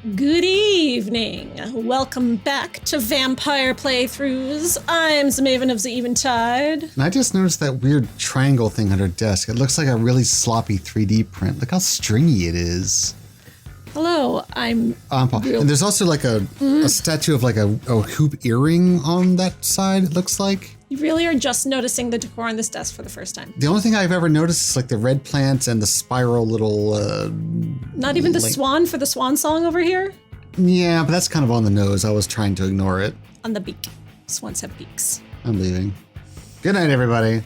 Good evening. Welcome back to Vampire Playthroughs. I'm the Maven of the Eventide. And I just noticed that weird triangle thing on her desk. It looks like a really sloppy 3D print. Look how stringy it is. Hello, I'm Paul. And there's also like a statue of like a hoop earring on that side, it looks like. You really are just noticing the decor on this desk for the first time. The only thing I've ever noticed is like the red plants and the spiral little... Not even the swan for the Swansong over here? Yeah, but that's kind of on the nose. I was trying to ignore it. On the beak. Swans have beaks. I'm leaving. Good night, everybody.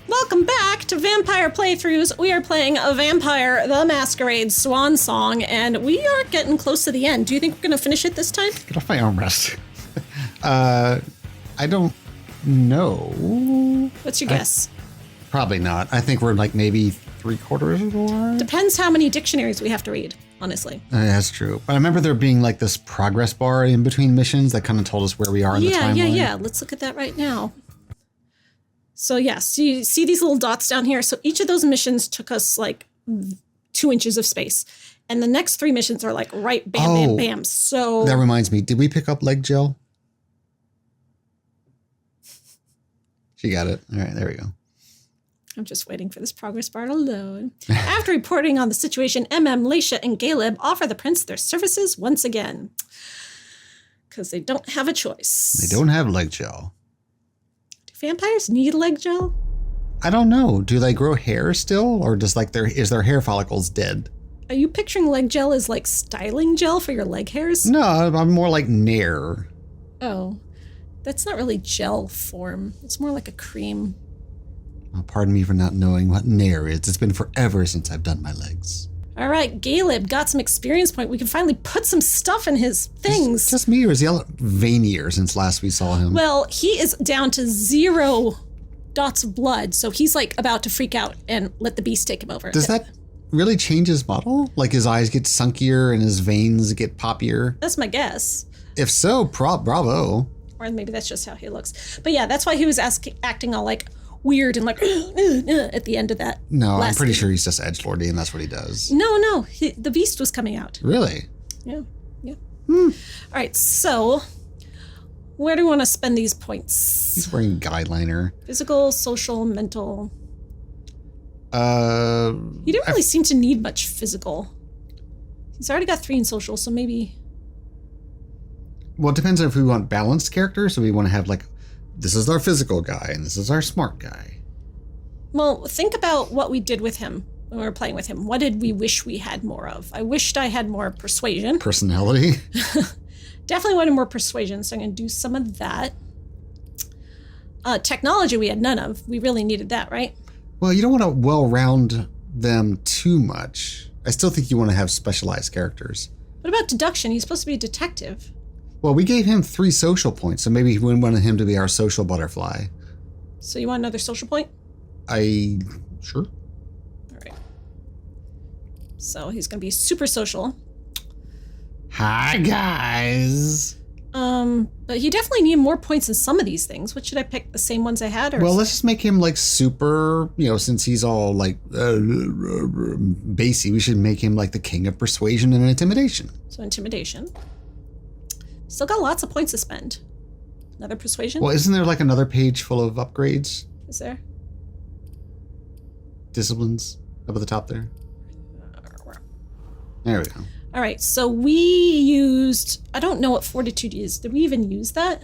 Welcome back to Vampire Playthroughs. We are playing a Vampire the Masquerade Swansong, and we are getting close to the end. Do you think we're going to finish it this time? Get off my armrest. I don't know. What's your guess? Probably not. I think we're like maybe 3/4 of the way. Depends how many dictionaries we have to read, honestly. That's true. But I remember there being like this progress bar in between missions that kind of told us where we are in the timeline. Yeah. Let's look at that right now. So yes, you see these little dots down here. So each of those missions took us like 2 inches of space. And the next 3 missions are like right bam, bam. So that reminds me, did we pick up leg gel? She got it. All right, there we go. I'm just waiting for this progress bar to load. After reporting on the situation, Leysha, and Galeb offer the prince their services once again. Because they don't have a choice. They don't have leg gel. Do vampires need leg gel? I don't know. Do they grow hair still? Or does like is their hair follicles dead? Are you picturing leg gel as like styling gel for your leg hairs? No, I'm more like Nair. Oh, that's not really gel form. It's more like a cream. Oh, pardon me for not knowing what Nair is. It's been forever since I've done my legs. All right, Galeb got some experience point. We can finally put some stuff in his things. It's just me, or is he veinier since last we saw him? Well, he is down to 0 dots of blood, so he's like about to freak out and let the beast take him over. Does that really change his model? Like his eyes get sunkier and his veins get poppier? That's my guess. If so, bravo. Or maybe that's just how he looks. But yeah, that's why he was acting all like weird and like at the end of that. No, I'm pretty sure he's just edgelordy and that's what he does. No, the beast was coming out. Really? Yeah. All right, so where do we want to spend these points? He's wearing guyliner. Physical, social, mental. He didn't really seem to need much physical. He's already got 3 in social, so maybe. Well, it depends on if we want balanced characters, so we want to have like, this is our physical guy and this is our smart guy. Well, think about what we did with him when we were playing with him. What did we wish we had more of? I wished I had more persuasion. Personality? Definitely wanted more persuasion, so I'm going to do some of that. Technology we had none of. We really needed that, right? Well, you don't want to well-round them too much. I still think you want to have specialized characters. What about deduction? He's supposed to be a detective. Well, we gave him 3 social points, so maybe we wanted him to be our social butterfly. So you want another social point? Sure. All right. So he's going to be super social. Hi, guys. But he definitely needed more points in some of these things. What should I pick? The same ones I had? Or well, let's just make him like super, since he's all like bassy, we should make him like the king of persuasion and intimidation. So intimidation. Still got lots of points to spend. Another persuasion? Well, isn't there like another page full of upgrades? Is there? Disciplines up at the top there. There we go. All right, so we used, I don't know what fortitude is. Did we even use that?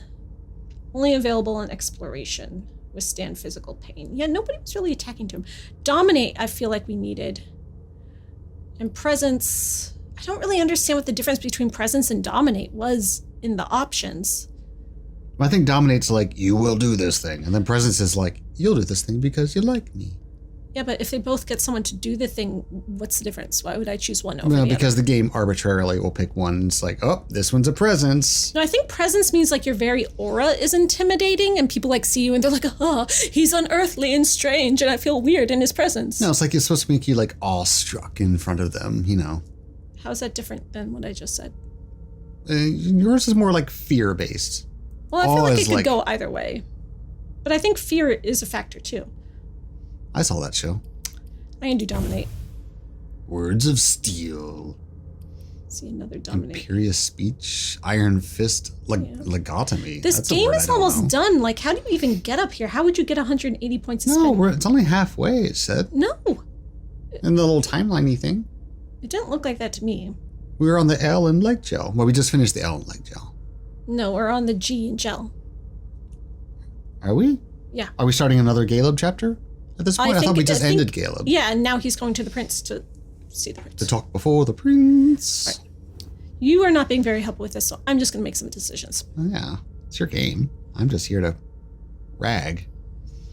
Only available in exploration. Withstand physical pain. Yeah, nobody was really attacking to him. Dominate, I feel like we needed. And presence, I don't really understand what the difference between presence and dominate was in the options. I think dominate's like, you will do this thing. And then presence is like, you'll do this thing because you like me. Yeah, but if they both get someone to do the thing, what's the difference? Why would I choose one over the other? Well, because the game arbitrarily will pick one. It's like, oh, this one's a presence. No, I think presence means like your very aura is intimidating and people like see you and they're like, oh, he's unearthly and strange and I feel weird in his presence. No, it's like it's supposed to make you like awestruck in front of them, How's that different than what I just said? Yours is more like fear-based. Well, I feel like it could go either way. But I think fear is a factor too. I saw that show. I can do dominate. Words of Steel. See another dominate. Imperious speech, iron fist, legotomy. This That's a game word is I don't almost know. done. Like, how do you even get up here? How would you get 180 points? No, it's only halfway. It said No, in the little timeliney thing. it didn't look like that to me. We were on the L and leg gel. Well, we just finished the L and leg gel. No, we're on the G and gel. Are we? Yeah. Are we starting another Galeb chapter at this point? I thought we just ended Galeb. Yeah, and now he's going to the prince to see the prince. To talk before the prince. Right. You are not being very helpful with this, so I'm just going to make some decisions. Oh, yeah, it's your game. I'm just here to rag.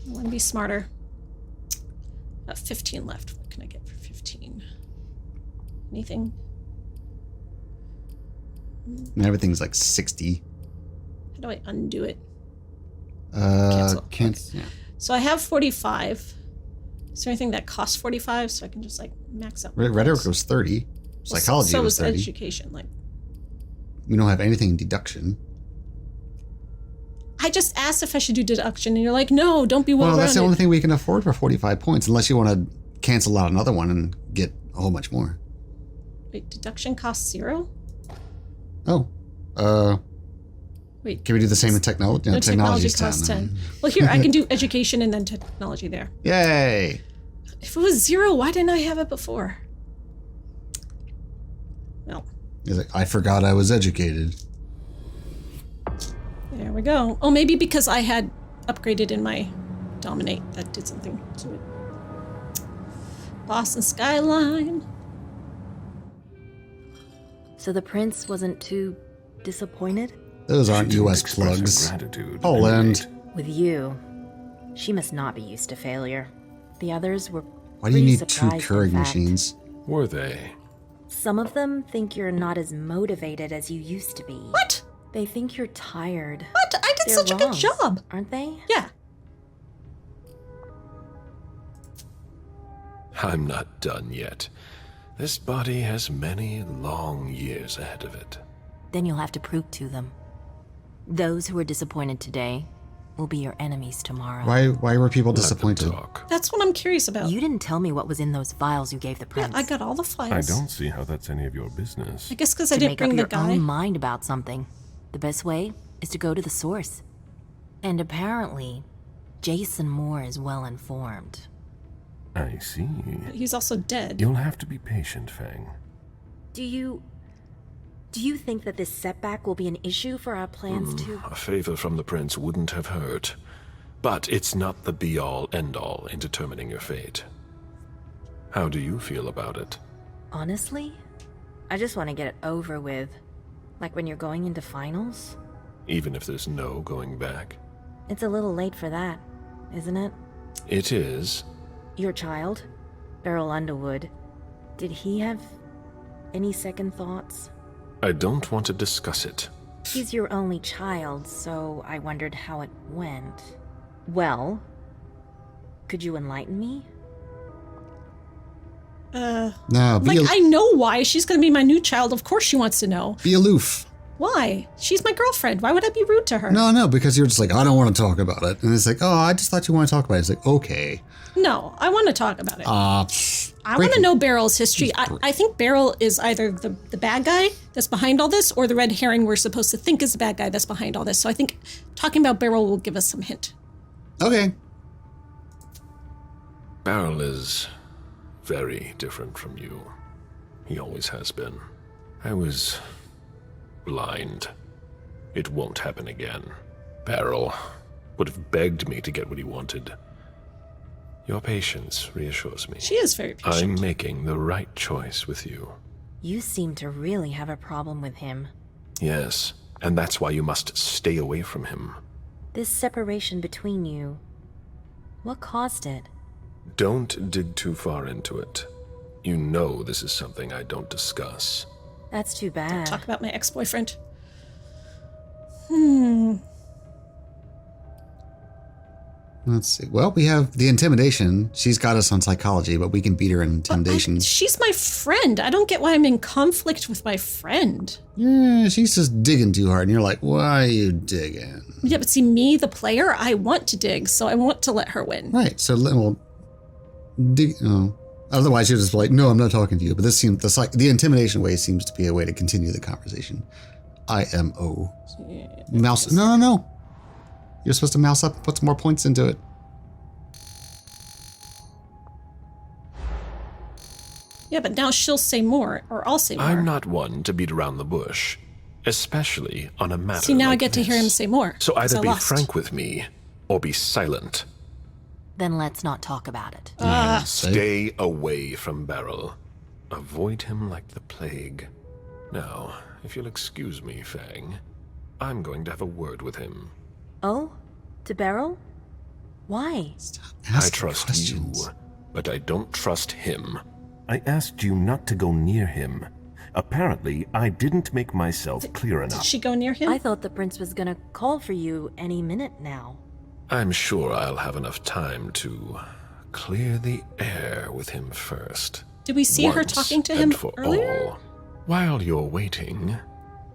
I want to be smarter. 15 left. What can I get for 15? Anything? And everything's like 60. How do I undo it? Cancel. Okay. Yeah. So I have 45. Is there anything that costs 45 so I can just like max out? Rhetoric was 30. Psychology so was 30. Education. Like, We don't have anything in deduction. I just asked if I should do deduction, and you're like, no, don't be Well, that's the only well-rounded. thing we can afford for 45 points, unless you want to cancel out another one and get a whole bunch more. Wait, deduction costs 0? Oh. Wait. Can we do the same in technology? No, technology technology's costs 10. 10. Well, here, I can do education and then technology there. Yay! If it was 0, why didn't I have it before? Well, He's like, I forgot I was educated. there we go. Oh, maybe because I had upgraded in my dominate. That did something to it. Boston skyline. So the prince wasn't too disappointed? Those aren't She didn't U.S. express her plugs. gratitude at Poland. any rate. With you, she must not be used to failure. The others were Why do you pretty need two surprised, in Keurig fact. machines? Were they? Some of them think you're not as motivated as you used to be. What? They think you're tired. What? I did They're such a good wrong, job. aren't they? Yeah. I'm not done yet. This body has many long years ahead of it. Then you'll have to prove to them. Those who are disappointed today will be your enemies tomorrow. Why were people Let them disappointed? talk. That's what I'm curious about. You didn't tell me what was in those files you gave the Yeah, prince. I got all the I files. don't see how that's any of your business. I guess because I to didn't make bring up the your guy. own mind about something. The best way is to go to the source. And apparently, Jason Moore is well informed. I see. He's also dead. You'll have to be patient, Fang. Do you think that this setback will be an issue for our plans to... A favor from the prince wouldn't have hurt. But it's not the be-all, end-all in determining your fate. How do you feel about it? Honestly, I just want to get it over with. Like when you're going into finals. Even if there's no going back? It's a little late for that, isn't it? It is. Your child, Beryl Underwood, did he have any second thoughts? I don't want to discuss it. He's your only child, so I wondered how it went. Well, could you enlighten me? No, Like, I know why. She's going to be my new child. Of course she wants to know. be aloof. Why? She's my girlfriend. Why would I be rude to her? No, because you're just like, I don't want to talk about it. And it's like, oh, I just thought you want to talk about it. It's like, okay. No, I want to talk about it. I want to know Beryl's history. I think Beryl is either the bad guy that's behind all this or the red herring we're supposed to think is the bad guy that's behind all this. So I think talking about Beryl will give us some hint. Okay. Beryl is very different from you. He always has been. I was blind. It won't happen again. Beryl would have begged me to get what he wanted. Your patience reassures me. She is very patient. I'm making the right choice with you. You seem to really have a problem with him. Yes, and that's why you must stay away from him. This separation between you, what caused it? Don't dig too far into it. You know this is something I don't discuss. That's too bad. Talk about my ex-boyfriend. Let's see. Well, we have the intimidation. She's got us on psychology, but we can beat her in intimidation. She's my friend. I don't get why I'm in conflict with my friend. Yeah, she's just digging too hard. And you're like, why are you digging? Yeah, but see, me, the player, I want to dig, so I want to let her win. Right. So, well, dig. Oh, Otherwise, you're just like, no, I'm not talking to you. But this seems the intimidation way seems to be a way to continue the conversation. IMO. Mouse. No. You're supposed to mouse up and put some more points into it. Yeah, but now she'll say more, or I'll say more. I'm not one to beat around the bush, especially on a matter See, now like I get to hear him say more. So 'cause either I be lost. frank with me, or be silent. Then let's not talk about it. Stay away from Beryl. Avoid him like the plague. Now, if you'll excuse me, Fang, I'm going to have a word with him. Oh? To Beryl? Why? I trust you, but I don't trust him. I asked you not to go near him. Apparently, I didn't make myself clear Did enough. she go near him? I thought the prince was gonna call for you any minute now. I'm sure I'll have enough time to clear the air with him first. Did we see her Once talking to him and for earlier? all. While you're waiting,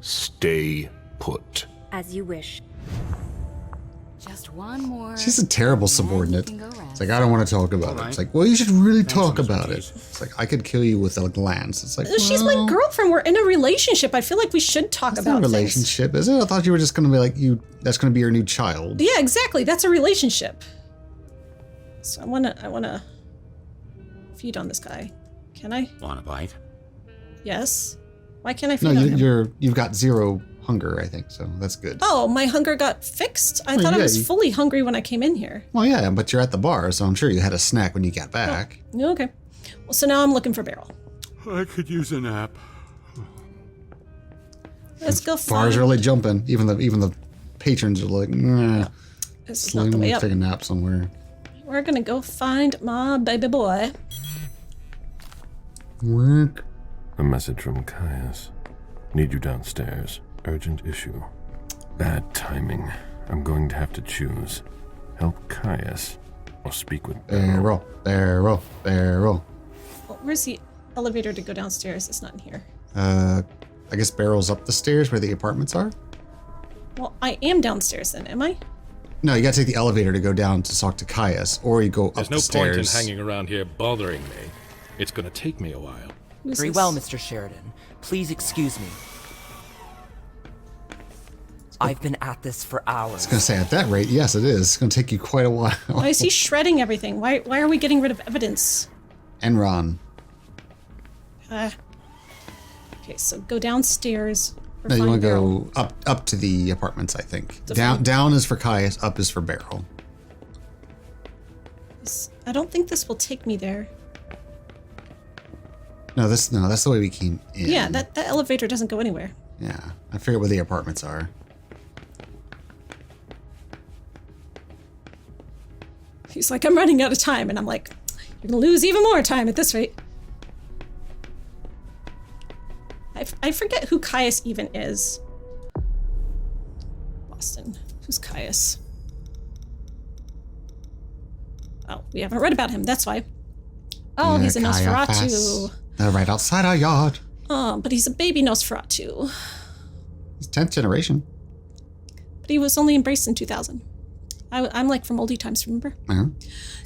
stay put. As you wish. Just one more. She's a terrible and then you subordinate. can go rest. It's like, I don't want to talk about it. It's like, well, you should really talk about it. It's like, I could kill you with a glance. It's like, She's my girlfriend. We're in a relationship. I feel like we should talk That's about not a things. relationship, is it? I thought you were just going to be like, that's going to be your new child. Yeah, exactly. That's a relationship. So I wanna feed on this guy. Can I? Want a bite? Yes. Why can't I feed No, on him? you've got 0 hunger, I think, so that's good. Oh, my hunger got fixed? I Oh, thought I yeah, was you- fully hungry when I came in here. Well, yeah, but you're at the bar, so I'm sure you had a snack when you got back. Okay. Well, so now I'm looking for Beryl. I could use a nap. Let's go Bar's find... really jumping. Even the patrons are like, nah, This is not the way up. take a nap somewhere. We're gonna go find my baby boy. Work. A message from Caius. Need you downstairs. Urgent issue. Bad timing. I'm going to have to choose. Help Caius or speak with Beryl. Barrel. Oh, where's the elevator to go downstairs? It's not in here. I guess Barrel's up the stairs where the apartments are? Well, I am downstairs then, am I? No, you gotta take the elevator to go down to talk to Caius, or you go There's up no the point in stairs. hanging around here bothering me. It's gonna take me a while. Who's Very this? well, Mr. Sheridan. Please excuse me. I've been at this for hours. I was gonna say, at that rate, yes, it is. It's gonna take you quite a while. Why is he shredding everything? Why are we getting rid of evidence? Enron. Okay, so go downstairs. or No, you find want to Beryl. go up to the apartments, I think. To Down find- down is for Caius, up is for Beryl. I don't think this will take me there. No, that's the way we came in. Yeah, that elevator doesn't go anywhere. Yeah, I forget where the apartments are. He's like, I'm running out of time, and I'm like, you're gonna lose even more time at this rate. I forget who Caius even is. Boston. Who's Caius? Oh, we haven't read about him, that's why. Oh, he's a Nosferatu. Caiaphas. They're right outside our yard. Oh, but he's a baby Nosferatu. He's 10th generation. But he was only embraced in 2000. I'm like from oldie times, remember? Uh-huh.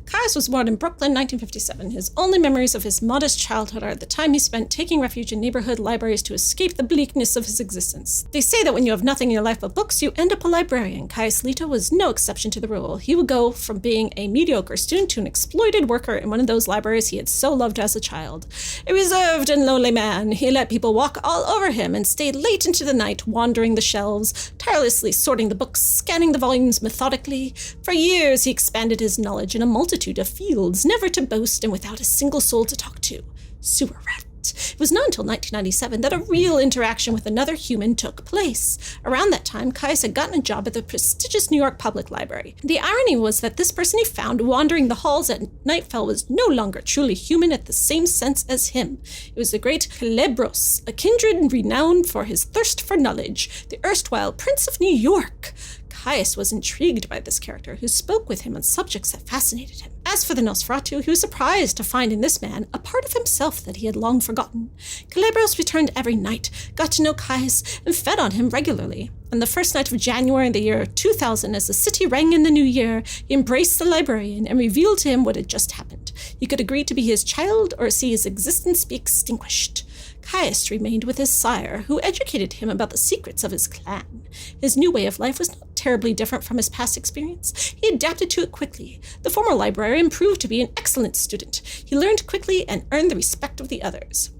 Caius was born in Brooklyn, 1957. His only memories of his modest childhood are the time he spent taking refuge in neighborhood libraries to escape the bleakness of his existence. They say that when you have nothing in your life but books, you end up a librarian. Caius Leto was no exception to the rule. He would go from being a mediocre student to an exploited worker in one of those libraries he had so loved as a child. A reserved and lonely man, he let people walk all over him and stayed late into the night, wandering the shelves, tirelessly sorting the books, scanning the volumes methodically. For years, he expanded his knowledge in a multitude of fields, never to boast and without a single soul to talk to. Sewer rat. It was not until 1997 that a real interaction with another human took place. Around that time, Caius had gotten a job at the prestigious New York Public Library. The irony was that this person he found wandering the halls at nightfall was no longer truly human at the same sense as him. It was the great Galebros, a kindred renowned for his thirst for knowledge, the erstwhile Prince of New York. Caius was intrigued by this character, who spoke with him on subjects that fascinated him. As for the Nosferatu, he was surprised to find in this man a part of himself that he had long forgotten. Galebros returned every night, got to know Caius, and fed on him regularly. On the first night of January in the year 2000, as the city rang in the new year, he embraced the librarian and revealed to him what had just happened. He could agree to be his child or see his existence be extinguished. Caius remained with his sire, who educated him about the secrets of his clan. His new way of life was not terribly different from his past experience. He adapted to it quickly. The former librarian proved to be an excellent student. He learned quickly and earned the respect of the others.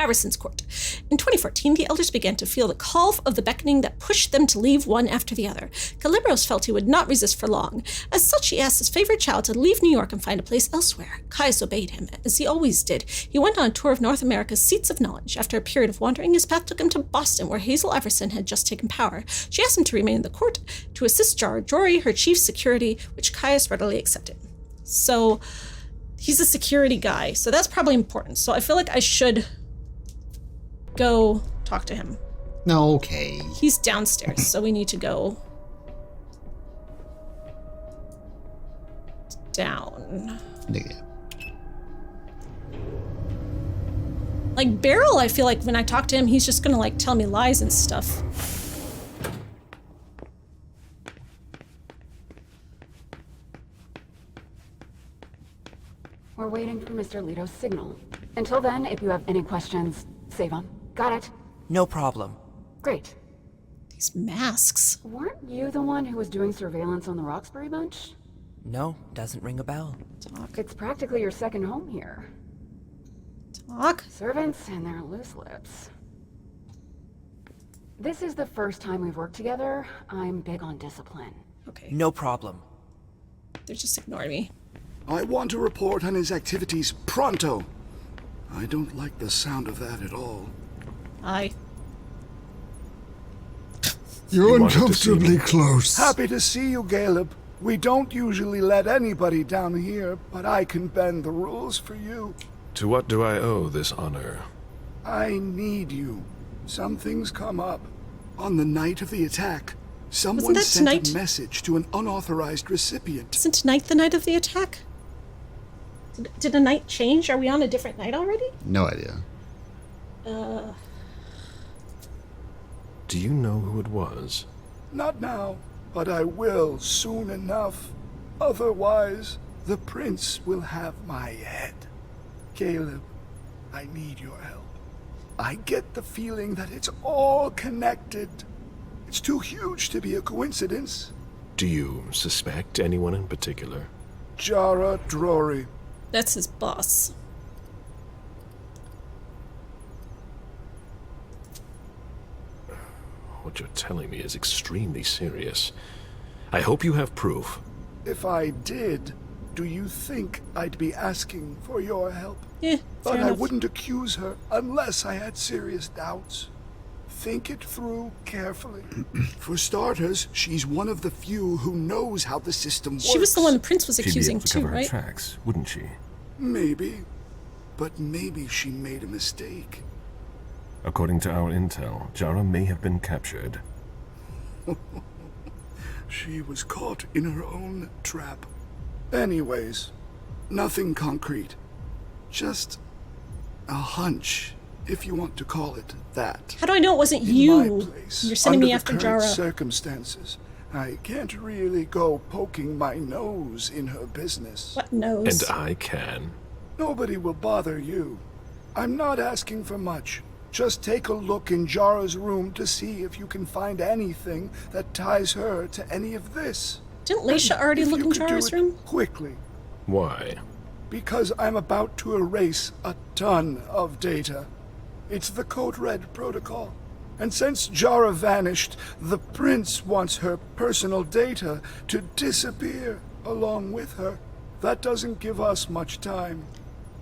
Arison's court. In 2014, the elders began to feel the call of the beckoning that pushed them to leave one after the other. Calibros felt he would not resist for long. As such, he asked his favorite child to leave New York and find a place elsewhere. Caius obeyed him, as he always did. He went on a tour of North America's seats of knowledge. After a period of wandering, his path took him to Boston, where Hazel Everson had just taken power. She asked him to remain in the court to assist Jara Jory, her chief security, which Caius readily accepted. So, he's a security guy, so that's probably important. So I feel like I should go talk to him. No, okay. He's downstairs, so we need to go down. Yeah. Like Beryl, I feel like when I talk to him, he's just gonna like tell me lies and stuff. We're waiting for Mr. Leto's signal. Until then, if you have any questions, save them. Got it? No problem. Great. These masks. Weren't you the one who was doing surveillance on the Roxbury bunch? No, doesn't ring a bell. Talk. It's practically your second home here. Talk. Servants and their loose lips. This is the first time we've worked together. I'm big on discipline. Okay. No problem. They're just ignoring me. I want to report on his activities pronto. I don't like the sound of that at all. Hi. You're You wanted to see uncomfortably me. close. Happy to see you, Galeb. We don't usually let anybody down here, but I can bend the rules for you. To what do I owe this honor? I need you. Something's come up. On the night of the attack, someone that sent tonight? a message to an unauthorized recipient. Isn't tonight the night of the attack? Did a night change? Are we on a different night already? No idea. Do you know who it was? Not now, but I will soon enough. Otherwise, the prince will have my head. Galeb, I need your help. I get the feeling that it's all connected. It's too huge to be a coincidence. Do you suspect anyone in particular? Jara Drory. That's his boss. What you're telling me is extremely serious. I hope you have proof. If I did, do you think I'd be asking for your help? Yeah, But fair I enough. wouldn't accuse her unless I had serious doubts. Think it through carefully. For starters, she's one of the few who knows how the system works. She was the one the prince was She'd be accusing able to too, cover her right? tracks, wouldn't she? Maybe. But maybe she made a mistake. According to our intel, Jara may have been captured. She was caught in her own trap. Anyways, nothing concrete. Just a hunch, if you want to call it that. How do I know it wasn't In you? my place, You're sending me under after the current Jara. circumstances, I can't really go poking my nose in her business. What knows? And I can. Nobody will bother you. I'm not asking for much. Just take a look in Jara's room to see if you can find anything that ties her to any of this. Didn't Leysha already If look you in could do Jara's it room? quickly, Why? because I'm about to erase a ton of data. It's the Code Red protocol. And since Jara vanished, the prince wants her personal data to disappear along with her. That doesn't give us much time.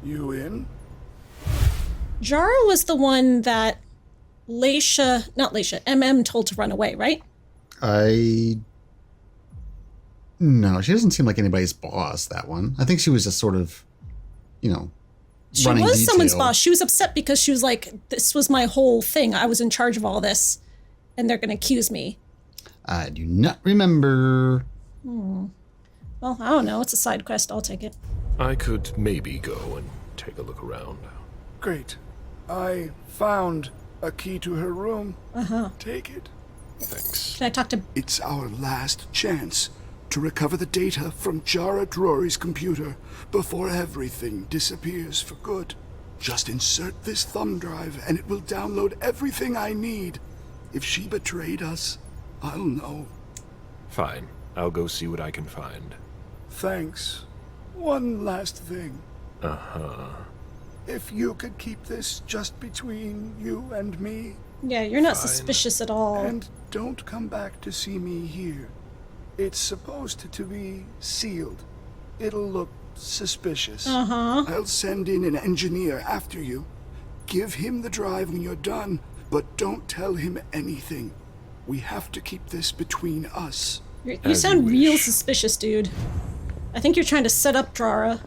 You in? Jara was the one that MM told to run away, right? No, she doesn't seem like anybody's boss, that one. I think she was just sort of, She running was someone's detail. boss. She was upset because she was like, this was my whole thing. I was in charge of all this, and they're going to accuse me. I do not remember. Well, I don't know. It's a side quest. I'll take it. I could maybe go and take a look around. Great. I found a key to her room. Uh-huh. Take it. Thanks. Can I talk to... It's our last chance to recover the data from Jara Drury's computer before everything disappears for good. Just insert this thumb drive and it will download everything I need. If she betrayed us, I'll know. Fine. I'll go see what I can find. Thanks. One last thing. Uh-huh. If you could keep this just between you and me, Yeah, you're not Fine. suspicious at all. and don't come back to see me here. It's supposed to be sealed. It'll look suspicious. Uh-huh. I'll send in an engineer after you. Give him the drive when you're done, but don't tell him anything. We have to keep this between us. You As sound you real wish. suspicious, dude. I think you're trying to set up Drara.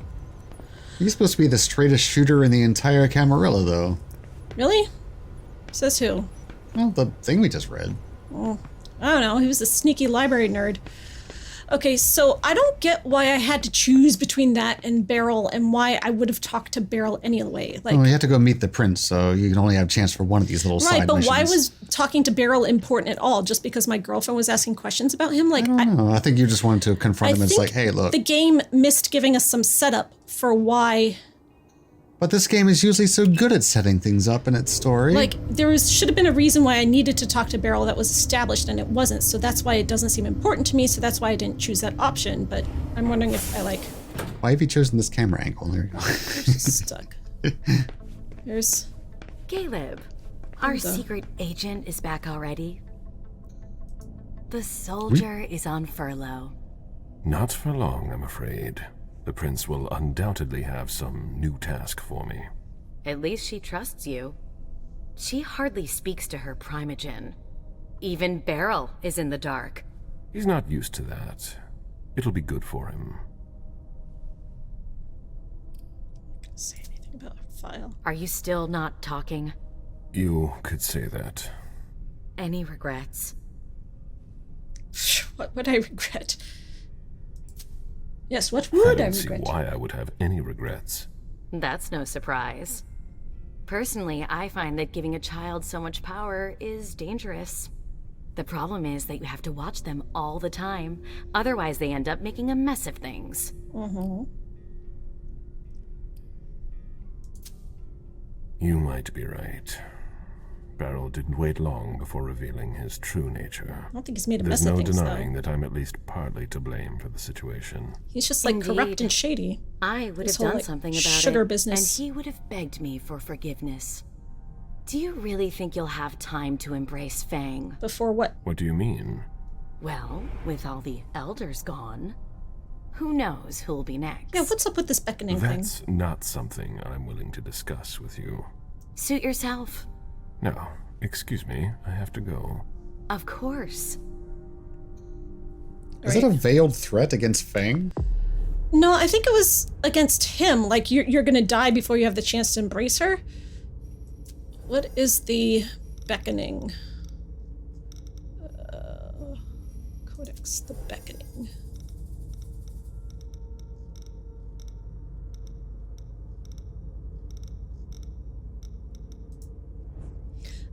He's supposed to be the straightest shooter in the entire Camarilla, though. Really? Says who? Well, the thing we just read. I don't know. He was a sneaky library nerd. Okay, so I don't get why I had to choose between that and Beryl, and why I would have talked to Beryl anyway. Like, Oh, you have to go meet the prince, so you can only have a chance for one of these little right, side but missions. why was talking to Beryl important at all? Just because my girlfriend was asking questions about him? Like, I don't know. I think you just wanted to confront him. It's think like, hey, look. the game missed giving us some setup for why. But this game is usually so good at setting things up in its story. Like, should have been a reason why I needed to talk to Beryl that was established, and it wasn't. So that's why it doesn't seem important to me. So that's why I didn't choose that option. But I'm wondering if I like Why have you chosen this camera angle? There you go. stuck. Here's Galeb, our Hilda. secret agent is back already. The soldier is on furlough. Not for long, I'm afraid. The prince will undoubtedly have some new task for me. At least she trusts you. She hardly speaks to her primogen. Even Beryl is in the dark. He's not used to that. It'll be good for him. say anything about her file. Are you still not talking? You could say that. Any regrets? What would I regret? Yes, what would I don't see regret? why I would have any regrets. That's no surprise. Personally, I find that giving a child so much power is dangerous. The problem is that you have to watch them all the time. Otherwise, they end up making a mess of things. Mm-hmm. You might be right. Beryl didn't wait long before revealing his true nature. I don't think he's made a There's mess no of things, denying though. that I'm at least partly to blame for the situation. He's just like corrupt Indeed. and shady. I would This have whole, done like, something about sugar it, business. and he would have begged me for forgiveness. Do you really think you'll have time to embrace Fang? Before what? What do you mean? Well, with all the elders gone, who knows who'll be next? Yeah, what's up with this beckoning thing? That's not something I'm willing to discuss with you. Suit yourself. No, excuse me, I have to go. Of course. Is it a veiled threat against Fang? No, I think it was against him. Like, you're gonna die before you have the chance to embrace her. What is the beckoning? Codex, the beckoning.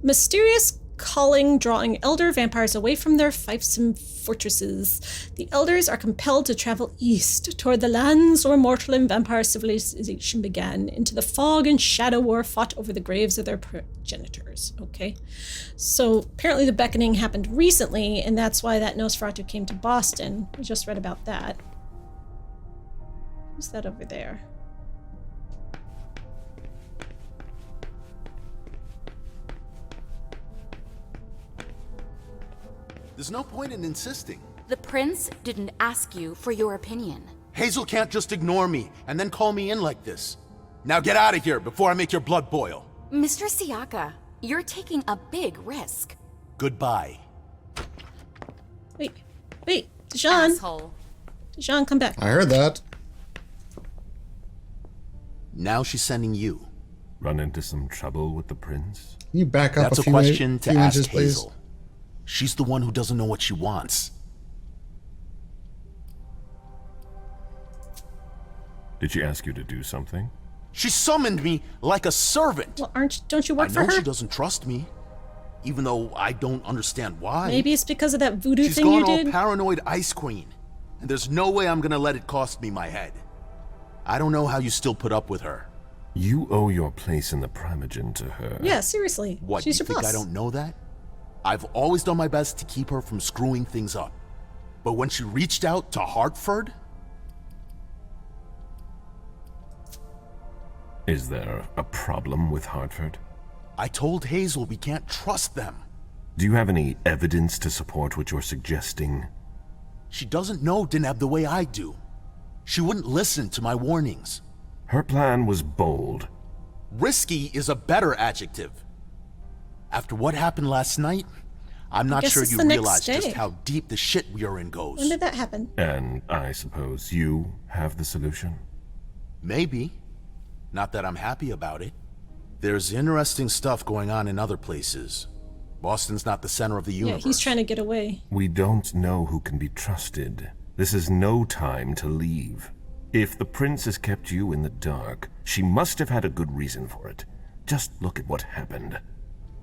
Mysterious calling drawing elder vampires away from their fifesome fortresses. The elders are compelled to travel east toward the lands where mortal and vampire civilization began, into the fog and shadow war fought over the graves of their progenitors. Okay, so apparently the beckoning happened recently, and that's why that Nosferatu came to Boston. We just read about that. Who's that over there? There's no point in insisting. The prince didn't ask you for your opinion. Hazel can't just ignore me and then call me in like this. Now get out of here before I make your blood boil. Mr. Siaka, you're taking a big risk. Goodbye. Wait, Dijon. Asshole. Dijon, come back. I heard that. Now she's sending you. Run into some trouble with the prince? Can you back up That's a a few, question to few ask inches, please? Hazel. She's the one who doesn't know what she wants. Did she ask you to do something? She summoned me like a servant. Well, don't you work I for know her? she doesn't trust me. even though I don't understand why. Maybe it's because of that voodoo She's thing you gone all did. paranoid Ice Queen, and there's no way I'm gonna let it cost me my head. I don't know how you still put up with her. You owe your place in the Primogen to her. Yeah, seriously. What, She's you your think boss. I don't know that? I've always done my best to keep her from screwing things up. But when she reached out to Hartford... Is there a problem with Hartford? I told Hazel we can't trust them. Do you have any evidence to support what you're suggesting? She doesn't know Deneb the way I do. She wouldn't listen to my warnings. Her plan was bold. Risky is a better adjective. After what happened last night, I'm not sure you realize just how deep the shit we are in goes. When did that happen? And I suppose you have the solution? Maybe. Not that I'm happy about it. There's interesting stuff going on in other places. Boston's not the center of the universe. Yeah, he's trying to get away. We don't know who can be trusted. This is no time to leave. If the prince has kept you in the dark, she must have had a good reason for it. Just look at what happened.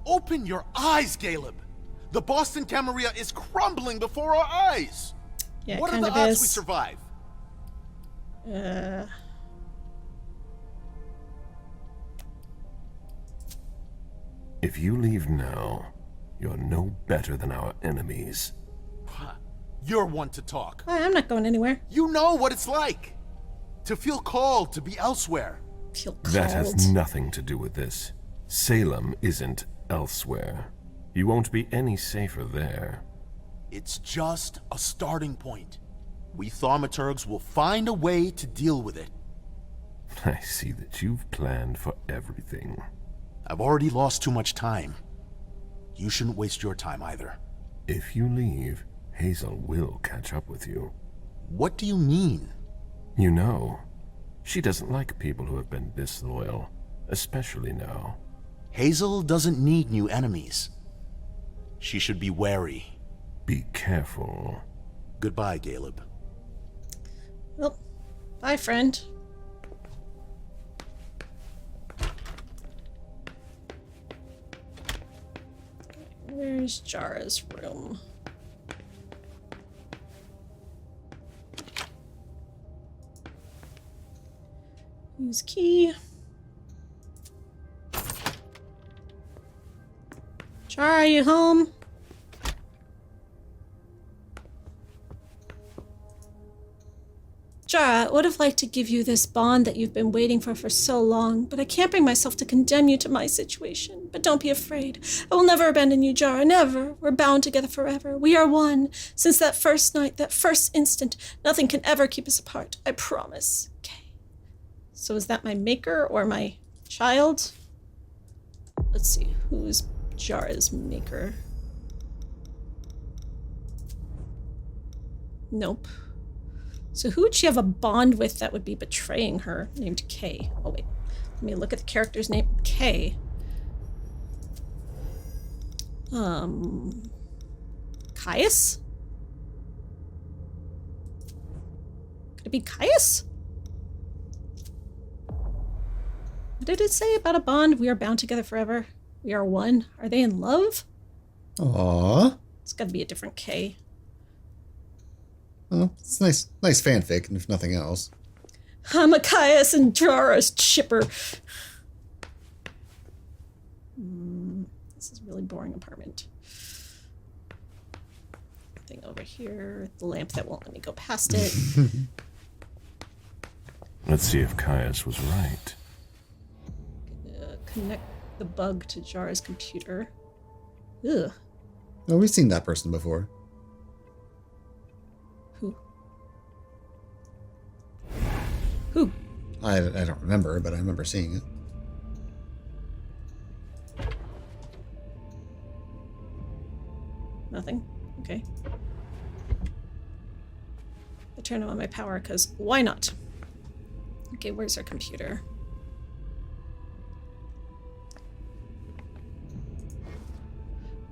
Open your eyes, Galeb! The Boston Camarilla is crumbling before our eyes! Yeah, what are kind the of odds is. we survive? If you leave now, you're no better than our enemies. You're one to talk. I'm not going anywhere. You know what it's like to feel called to be elsewhere. Feel called. That has nothing to do with this. Salem isn't elsewhere. You won't be any safer there. It's just a starting point. We thaumaturgs will find a way to deal with it. I see that you've planned for everything. I've already lost too much time. You shouldn't waste your time either. If you leave, Hazel will catch up with you. What do you mean? You know, she doesn't like people who have been disloyal, especially now. Hazel doesn't need new enemies. She should be wary. Be careful. Goodbye, Galeb. Well, bye, friend. Where's Jara's room? Use key. Jara, are you home? Jara, I would have liked to give you this bond that you've been waiting for so long, but I can't bring myself to condemn you to my situation. But don't be afraid. I will never abandon you, Jara, never. We're bound together forever. We are one. Since that first night, that first instant, nothing can ever keep us apart. I promise. Okay. So is that my maker or my child? Let's see, who's Jara's maker? Nope. So who would she have a bond with that would be betraying her, named Kay? Oh wait, let me look at the character's name. Kay. Caius? Could it be Caius? What did it say about a bond? We are bound together forever. We are one. Are they in love? Aww. It's gotta be a different Kay. Well, it's nice fanfic, if nothing else. I'm a Caius and Jara's chipper. This is a really boring apartment. Thing over here, the lamp that won't let me go past it. Let's see if Caius was right. Connect the bug to Jara's computer. Ugh. Oh, we've seen that person before. Who? I don't remember, but I remember seeing it. Nothing? Okay. I turn on my power because why not? Okay, where's our computer?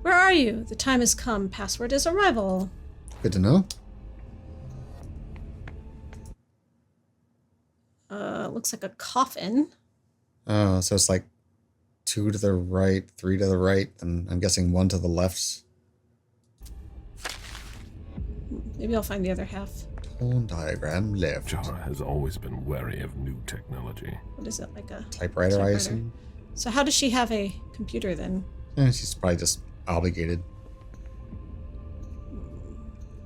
Where are you? The time has come. Password is arrival. Good to know. Looks like a coffin. Oh, so it's like 2 to the right, 3 to the right, and I'm guessing 1 to the left. Maybe I'll find the other half. Tone diagram left. Jara has always been wary of new technology. What is it, like a typewriter, I assume? So how does she have a computer then? She's probably just obligated.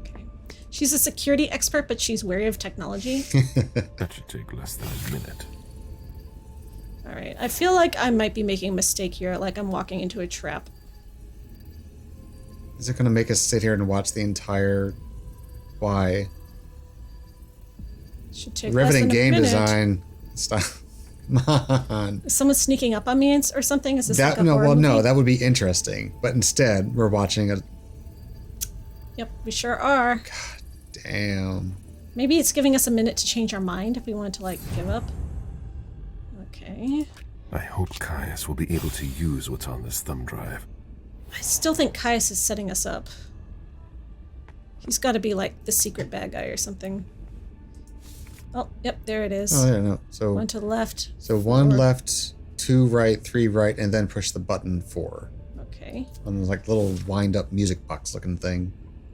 Okay. She's a security expert, but she's wary of technology. That should take less than a minute. All right. I feel like I might be making a mistake here, like I'm walking into a trap. Is it going to make us sit here and watch the entire... Why? Should take riveting less than game a minute. design. Stop. Come on. Is someone sneaking up on me or something? Is this that, like a no, horror well, movie? no, that would be interesting. But instead, we're watching a... Yep, we sure are. God damn. Maybe it's giving us a minute to change our mind if we want to, like, give up. Okay. I hope Caius will be able to use what's on this thumb drive. I still think Caius is setting us up. He's got to be, like, the secret bad guy or something. Oh, yep, there it is. Oh, yeah, no. So 1 to the left. So 1 left, 2 right, 3 right, and then push the button 4. Okay. On the, like, little wind-up music box looking thing.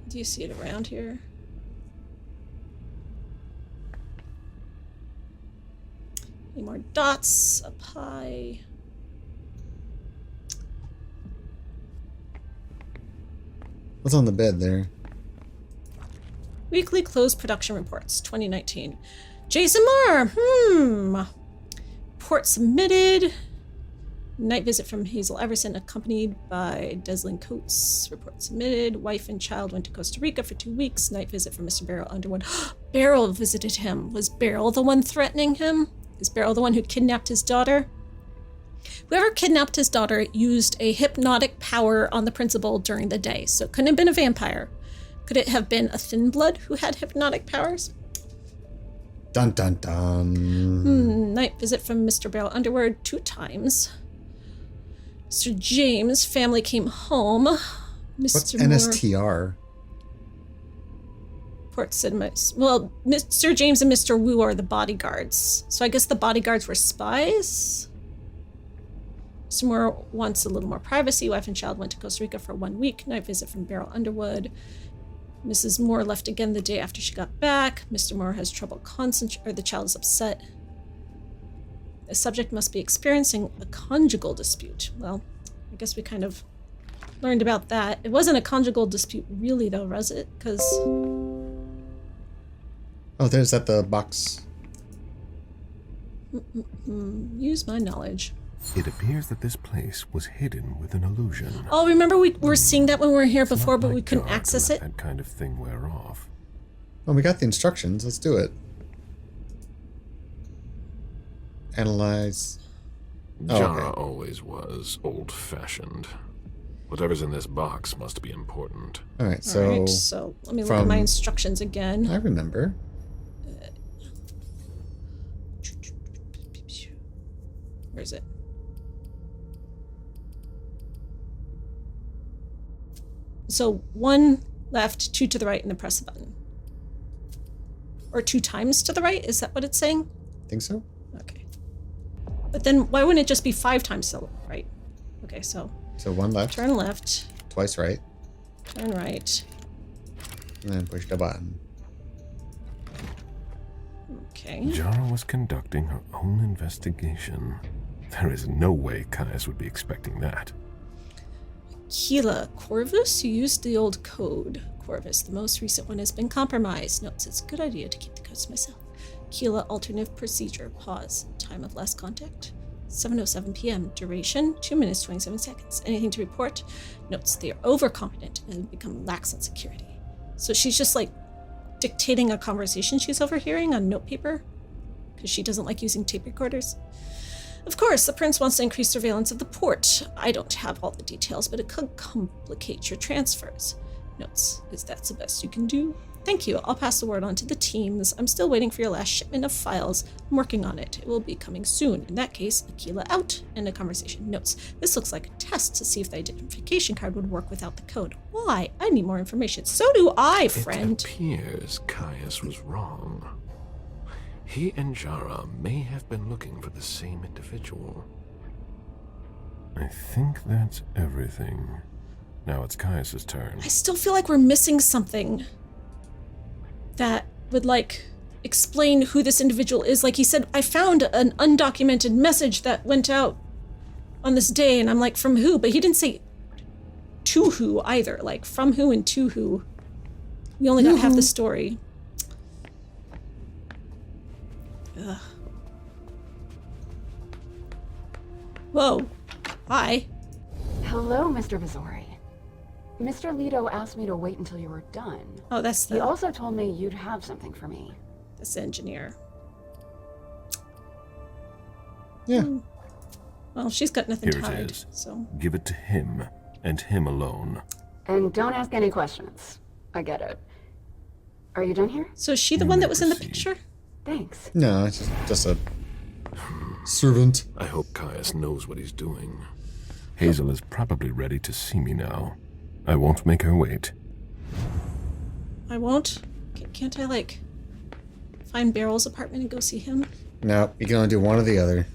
Do you see it around here? Any more dots up high? What's on the bed there? Weekly closed production reports, 2019. Jason Moore, Report submitted. Night visit from Hazel Everson, accompanied by Deslin Coates. Report submitted. Wife and child went to Costa Rica for 2 weeks. Night visit from Mr. Beryl Underwood. Beryl visited him. Was Beryl the one threatening him? Is Beryl the one who kidnapped his daughter? Whoever kidnapped his daughter used a hypnotic power on the principal during the day, so it couldn't have been a vampire. Could it have been a thin blood who had hypnotic powers? Dun dun dun. Night visit from Mr. Beryl Underwood 2 times. Mr. James' family came home. What's Mr. Moore, NSTR? Port said, well, Mr. James and Mr. Wu are the bodyguards. So I guess the bodyguards were spies? Mr. Moore wants a little more privacy. Wife and child went to Costa Rica for 1 week. Night visit from Beryl Underwood. Mrs. Moore left again the day after she got back. Mr. Moore has trouble concentrating, or the child is upset. The subject must be experiencing a conjugal dispute. Well, I guess we kind of learned about that. It wasn't a conjugal dispute really, though, was it? Because... Oh, there's that the box. Use my knowledge. It appears that this place was hidden with an illusion. Oh, remember we were seeing that when we were here before, but we couldn't Jara access let it? That kind of thing wear off. Well, we got the instructions. Let's do it. Analyze. Oh, Jara okay. always was old-fashioned. Whatever's in this box must be important. All right, so... Alright, so let me look at my instructions again. I remember. Where is it? So 1 left, 2 to the right, and then press the button. Or 2 times to the right? Is that what it's saying? Think so? Okay. But then why wouldn't it just be 5 times to the right? Okay, so... So 1 left. Turn left. Twice right. Turn right. And then push the button. Okay. Jara was conducting her own investigation. There is no way Caius would be expecting that. Keela Corvus, who used the old code. Corvus, the most recent one, has been compromised. Notes it's a good idea to keep the codes to myself. Keela, alternative procedure. Pause. Time of last contact. 7:07 p.m. Duration, 2 minutes, 27 seconds. Anything to report? Notes they are overconfident and have become lax on security. So she's just like dictating a conversation she's overhearing on note paper because she doesn't like using tape recorders. Of course, the prince wants to increase surveillance of the port. I don't have all the details, but it could complicate your transfers. Notes, is that the best you can do? Thank you. I'll pass the word on to the teams. I'm still waiting for your last shipment of files. I'm working on it. It will be coming soon. In that case, Aquila out. End of conversation. Notes, this looks like a test to see if the identification card would work without the code. Why? I need more information. So do I, friend. It appears Caius was wrong. He and Jara may have been looking for the same individual. I think that's everything. Now it's Caius's turn. I still feel like we're missing something that would, like, explain who this individual is. Like he said, I found an undocumented message that went out on this day, and I'm like, from who? But he didn't say to who either. Like, from who and to who. We only got half the story. Ugh. Whoa. Hi. Hello, Mr. Visori. Mr. Leto asked me to wait until you were done. Oh, that's the... He also told me you'd have something for me. This engineer. Yeah. Well, she's got nothing Here to hide, it is. so... Give it to him, and him alone. And don't ask any questions. I get it. Are you done here? So is she the one that was in the picture? Thanks. No, it's just a servant. I hope Caius knows what he's doing. Hazel is probably ready to see me now. I won't make her wait. I won't? Can't I, like, find Beryl's apartment and go see him? No, you can only do one or the other.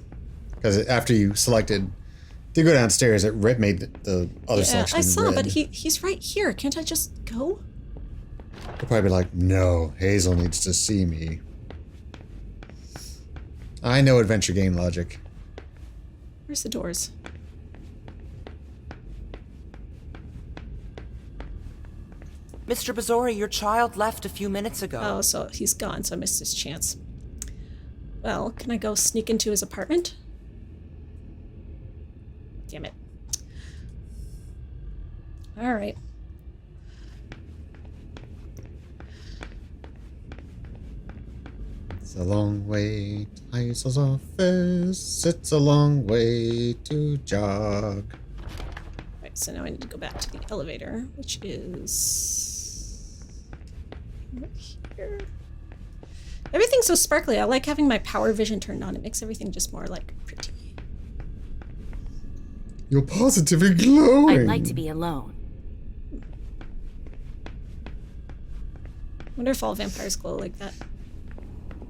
Because after you selected to go downstairs, it made the other selection I saw, red. but he's right here. Can't I just go? He'll probably be like, no, Hazel needs to see me. I know adventure game logic. Where's the doors? Mr. Visori, your child left a few minutes ago. Oh, so he's gone, so I missed his chance. Well, can I go sneak into his apartment? Damn it. Alright. It's a long way to Hazel's office. It's a long way to jog. Right, so now I need to go back to the elevator, which is... right here. Everything's so sparkly. I like having my power vision turned on. It makes everything just more, like, pretty. You're positively glowing. I'd like to be alone. Wonder if all vampires glow like that.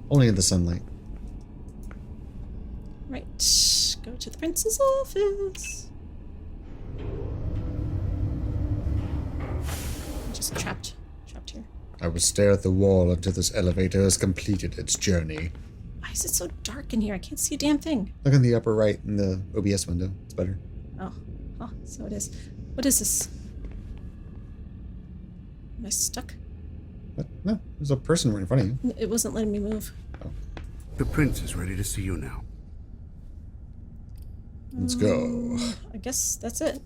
Only in the sunlight. Right. Go to the prince's office. I'm just trapped here. I will stare at the wall until this elevator has completed its journey. Why is it so dark in here? I can't see a damn thing. Look in the upper right in the OBS window. It's better. Oh, so it is. What is this? Am I stuck? What? No, there's a person right in front of you. It wasn't letting me move. Oh. The prince is ready to see you now. Let's go. I guess that's it.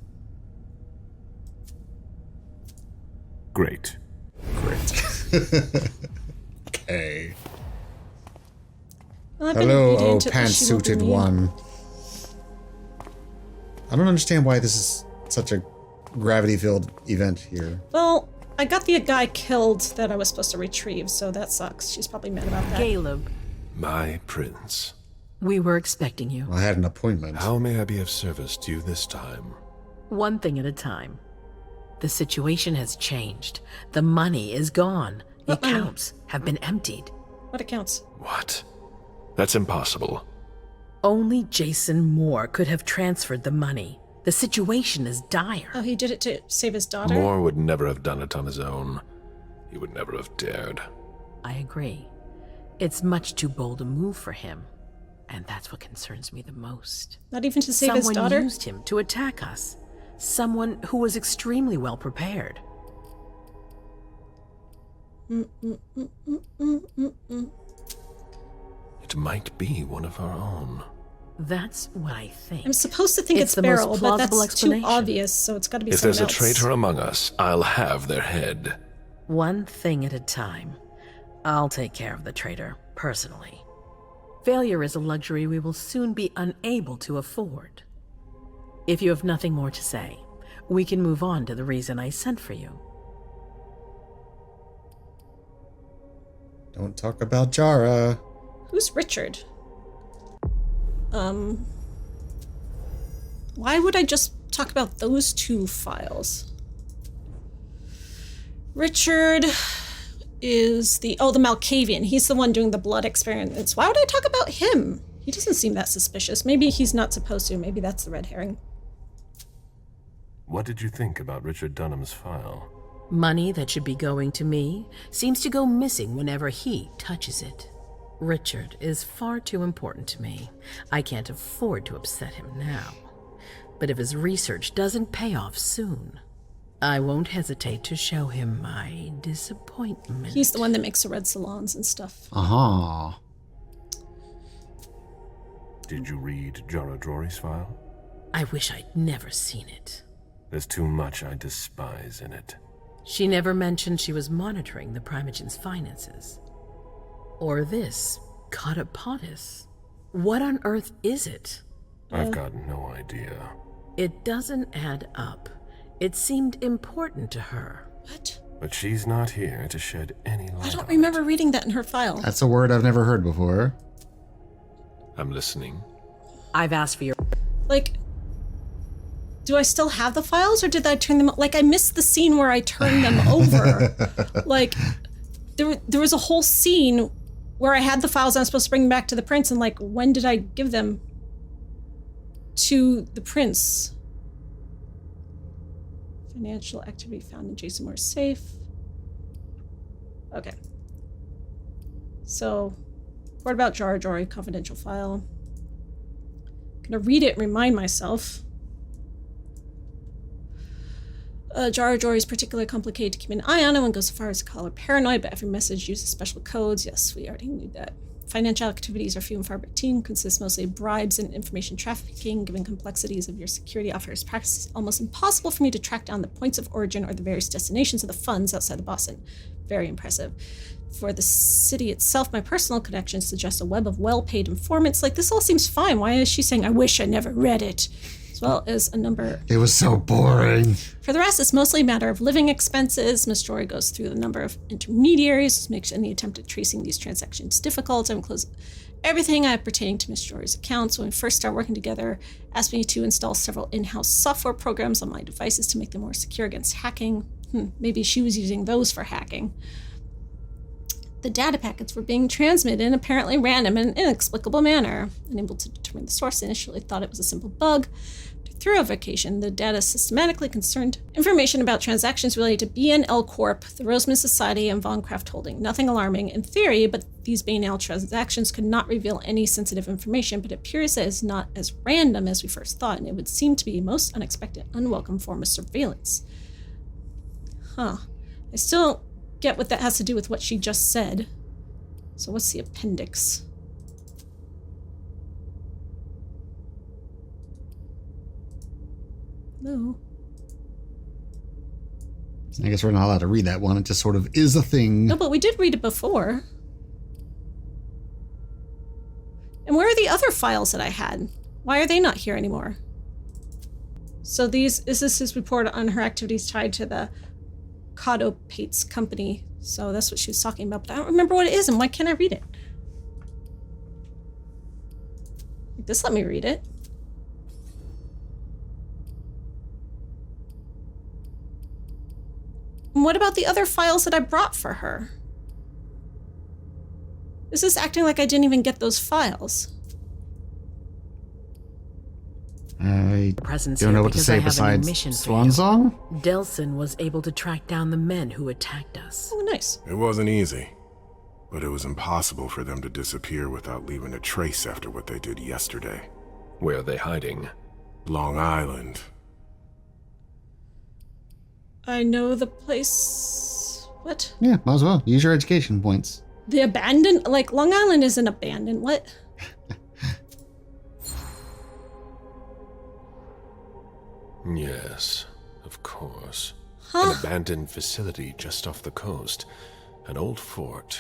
Great. Okay. Well, I've been Hello, reading oh into the pantsuited She Will Be one. I don't understand why this is such a gravity-filled event here. Well, I got the guy killed that I was supposed to retrieve, so that sucks. She's probably mad about that. Galeb, My prince. we were expecting you. I had an appointment. How may I be of service to you this time? One thing at a time. The situation has changed. The money is gone. The What money? accounts have been emptied. What accounts? What? That's impossible. Only Jason Moore could have transferred the money. The situation is dire. Oh, he did it to save his daughter? Moore would never have done it on his own. He would never have dared. I agree. It's much too bold a move for him. And that's what concerns me the most. Not even to save his daughter? Someone used him to attack us. Someone who was extremely well prepared. It might be one of our own. That's what I think. I'm supposed to think it's the Beryl, most but plausible that's too explanation. obvious, so it's got to be If someone there's a else. traitor among us, I'll have their head. One thing at a time. I'll take care of the traitor, personally. Failure is a luxury we will soon be unable to afford. If you have nothing more to say, we can move on to the reason I sent for you. Don't talk about Jara. Who's Richard? Why would I just talk about those two files? Richard is the Malkavian. He's the one doing the blood experiments. Why would I talk about him? He doesn't seem that suspicious. Maybe he's not supposed to. Maybe that's the red herring. What did you think about Richard Dunham's file? Money that should be going to me seems to go missing whenever he touches it. Richard is far too important to me. I can't afford to upset him now. But if his research doesn't pay off soon, I won't hesitate to show him my disappointment. He's the one that makes the red salons and stuff. Uh-huh. Did you read Jara Drory's file? I wish I'd never seen it. There's too much I despise in it. She never mentioned she was monitoring the Primogen's finances. Or this, Catapotis. What on earth is it? I've got no idea. It doesn't add up. It seemed important to her. What? But she's not here to shed any light. I don't remember reading that in her file. That's a word I've never heard before. I'm listening. I've asked for your... Like, do I still have the files, or did I turn them... Like, I missed the scene where I turned them over. Like, there was a whole scene where I had the files and I was supposed to bring them back to the prince, and, like, when did I give them to the prince? Financial activity found in Jason Moore's safe. Okay. So, what about Jar Jar, confidential file? I'm gonna read it and remind myself. Jar Jar is particularly complicated to keep an eye on. No one goes so far as to call her paranoid, but every message uses special codes. Yes, we already knew that. Financial activities are few and far between, consist mostly of bribes and information trafficking. Given complexities of your security officer's practice, it's almost impossible for me to track down the points of origin or the various destinations of the funds outside of Boston. Very impressive. For the city itself, my personal connections suggest a web of well-paid informants. Like, this all seems fine. Why is she saying, I wish I never read it? As well as a number... It was so boring. For the rest, it's mostly a matter of living expenses. Miss Jory goes through the number of intermediaries, makes any attempt at tracing these transactions difficult. I enclose everything I have pertaining to Miss Jory's accounts. When we first started working together, asked me to install several in-house software programs on my devices to make them more secure against hacking. Maybe she was using those for hacking. The data packets were being transmitted in apparently random and inexplicable manner. Unable to determine the source, initially thought it was a simple bug. Through a vacation, the data systematically concerned information about transactions related to BNL Corp, the Roseman Society, and Von Kraft Holding. Nothing alarming in theory, but these BNL transactions could not reveal any sensitive information, but it appears that it's not as random as we first thought, and it would seem to be a most unexpected, unwelcome form of surveillance. I still don't get what that has to do with what she just said. So what's the appendix? No. I guess we're not allowed to read that one. It just sort of is a thing. No, but we did read it before. And where are the other files that I had? Why are they not here anymore? So is this his report on her activities tied to the Codopates company? So that's what she was talking about, but I don't remember what it is, and why can't I read it? Just let me read it. And what about the other files that I brought for her? This is acting like I didn't even get those files. I don't know what to say besides Swansong. Delson was able to track down the men who attacked us. Oh, nice. It wasn't easy, but it was impossible for them to disappear without leaving a trace after what they did yesterday. Where are they hiding? Long Island. I know the place. What? Yeah, might as well. Use your education points. The abandoned? Like, Long Island isn't abandoned. What? Yes, of course. Huh? An abandoned facility just off the coast. An old fort.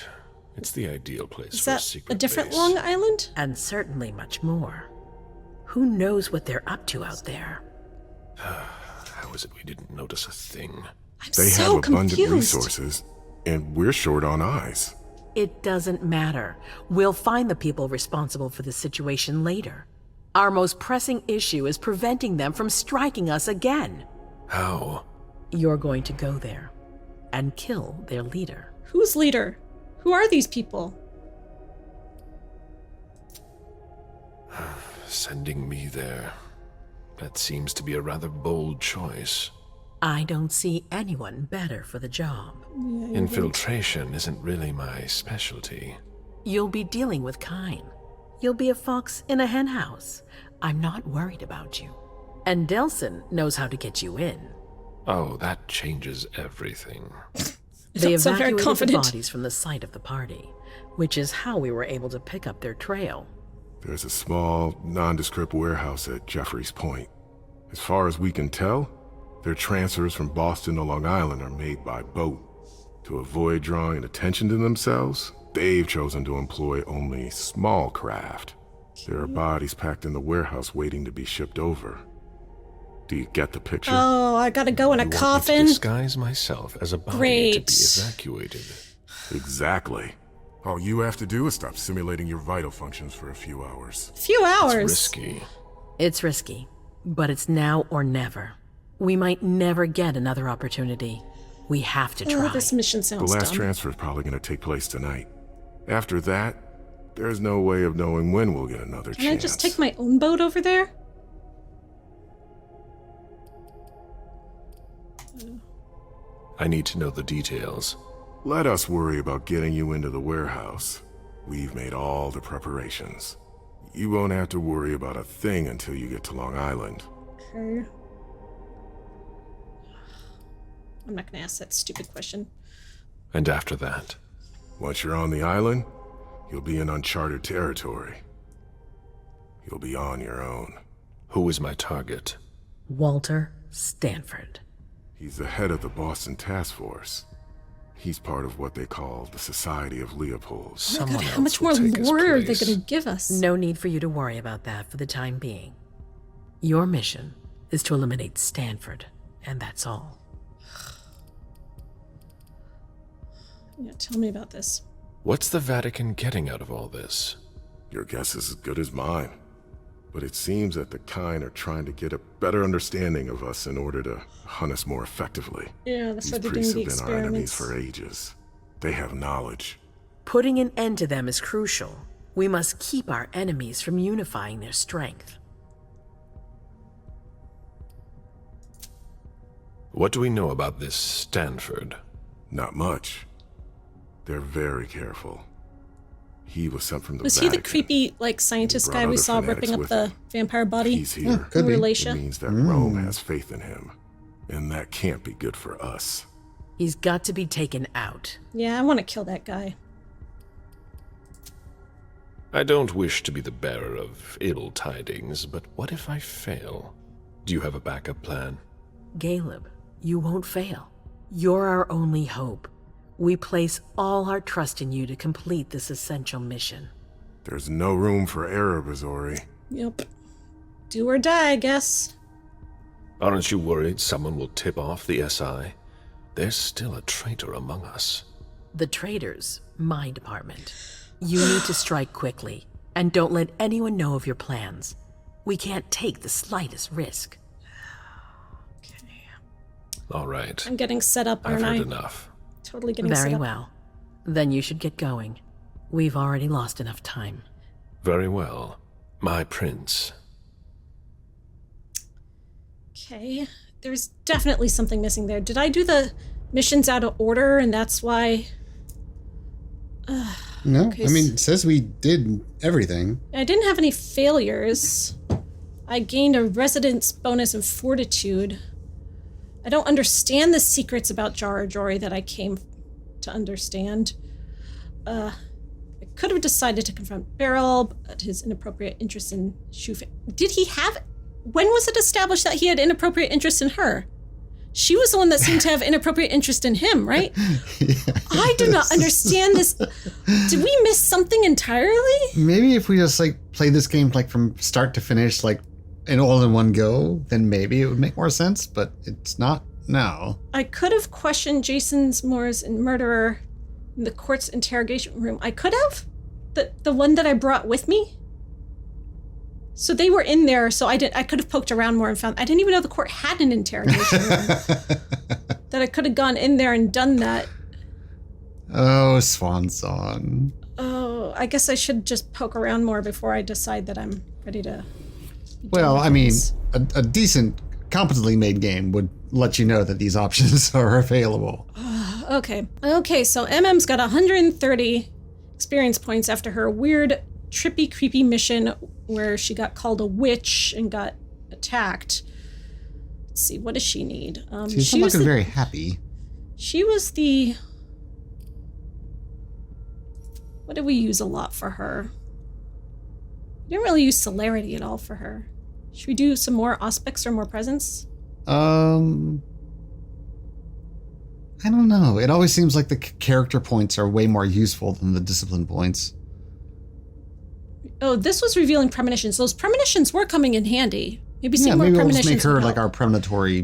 It's the ideal place Is for a that secret a different base. Long Island? And certainly much more. Who knows what they're up to out there? How is it we didn't notice a thing? They have abundant resources, and we're short on eyes. It doesn't matter. We'll find the people responsible for the situation later. Our most pressing issue is preventing them from striking us again. How? You're going to go there and kill their leader. Whose leader? Who are these people? Sending me there. That seems to be a rather bold choice. I don't see anyone better for the job. Infiltration isn't really my specialty. You'll be dealing with Kine. You'll be a fox in a henhouse. I'm not worried about you. And Delson knows how to get you in. Oh, that changes everything. They evacuated the bodies from the site of the party, which is how we were able to pick up their trail. There's a small, nondescript warehouse at Jeffrey's Point. As far as we can tell, their transfers from Boston to Long Island are made by boat. To avoid drawing attention to themselves, they've chosen to employ only small craft. There are bodies packed in the warehouse waiting to be shipped over. Do you get the picture? Oh, I gotta go in a coffin. I want to disguise myself as a body to be evacuated. Exactly. All you have to do is stop simulating your vital functions for a few hours. Few hours? It's risky. It's risky, but it's now or never. We might never get another opportunity. We have to try. This mission sounds The last dumb. transfer is probably going to take place tonight. After that, there's no way of knowing when we'll get another chance. Can I just take my own boat over there? I need to know the details. Let us worry about getting you into the warehouse. We've made all the preparations. You won't have to worry about a thing until you get to Long Island. Okay. I'm not gonna ask that stupid question. And after that? Once you're on the island, you'll be in uncharted territory. You'll be on your own. Who is my target? Walter Stanford. He's the head of the Boston Task Force. He's part of what they call the Society of Leopold. Oh my God, how much more lore are they gonna give us? No need for you to worry about that for the time being. Your mission is to eliminate Stanford, and that's all. Yeah, tell me about this. What's the Vatican getting out of all this? Your guess is as good as mine. But it seems that the Kine are trying to get a better understanding of us in order to hunt us more effectively. Yeah, that's why These they're doing priests the have been our enemies experiments. for ages. They have knowledge. Putting an end to them is crucial. We must keep our enemies from unifying their strength. What do we know about this Stanford? Not much. They're very careful. He was sent from the Was Vatican. he the creepy, like, scientist guy we saw ripping up the vampire body? He's here. Could be. Leysha? It means that Rome has faith in him. And that can't be good for us. He's got to be taken out. Yeah, I want to kill that guy. I don't wish to be the bearer of ill tidings, but what if I fail? Do you have a backup plan? Galeb, you won't fail. You're our only hope. We place all our trust in you to complete this essential mission. There's no room for error, Bazori. Yep. Do or die, I guess. Aren't you worried someone will tip off the SI? There's still a traitor among us. The traitors, my department. You need to strike quickly, and don't let anyone know of your plans. We can't take the slightest risk. Okay. All right. I'm getting set up, I've aren't I? heard enough. Totally getting set up. Very well. Then you should get going. We've already lost enough time. Very well. My prince. Okay. There's definitely something missing there. Did I do the missions out of order and that's why... No, okay, I mean, it says we did everything. I didn't have any failures. I gained a residence bonus of fortitude. I don't understand the secrets about Jara Jory that I came to understand. I could have decided to confront Beryl, but his inappropriate interest in Shufei. Did he have... When was it established that he had inappropriate interest in her? She was the one that seemed to have inappropriate interest in him, right? Yes. I do not understand this. Did we miss something entirely? Maybe if we just like play this game like from start to finish, like and all in one go, then maybe it would make more sense, but it's not now. I could have questioned Jason Moore's murderer in the court's interrogation room. I could have? The one that I brought with me? So they were in there, so I could have poked around more and found... I didn't even know the court had an interrogation room. That I could have gone in there and done that. Oh, Swansong. Oh, I guess I should just poke around more before I decide that I'm ready to Well, I mean, a decent, competently made game would let you know that these options are available. Okay. Okay, so MM's got 130 experience points after her weird, trippy, creepy mission where she got called a witch and got attacked. Let's see, what does she need? She's not looking very happy. She was the... What did we use a lot for her? We didn't really use celerity at all for her. Should we do some more aspects or more presence? I don't know. It always seems like the character points are way more useful than the discipline points. Oh, this was revealing premonitions. Those premonitions were coming in handy. Maybe some more premonitions. We'll just make her like our premonitory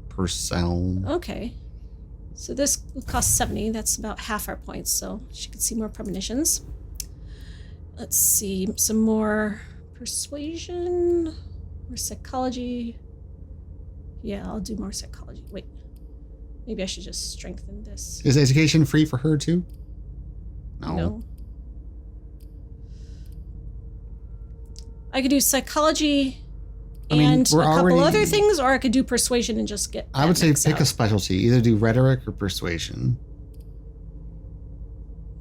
person. Okay. So this will cost 70. That's about half our points, so she could see more premonitions. Let's see, some more persuasion, more psychology. Yeah, I'll do more psychology. Wait, maybe I should just strengthen this. Is education free for her too? No. I could do psychology and a couple other things, or I could do persuasion and just get. I would say pick a specialty. Either do rhetoric or persuasion.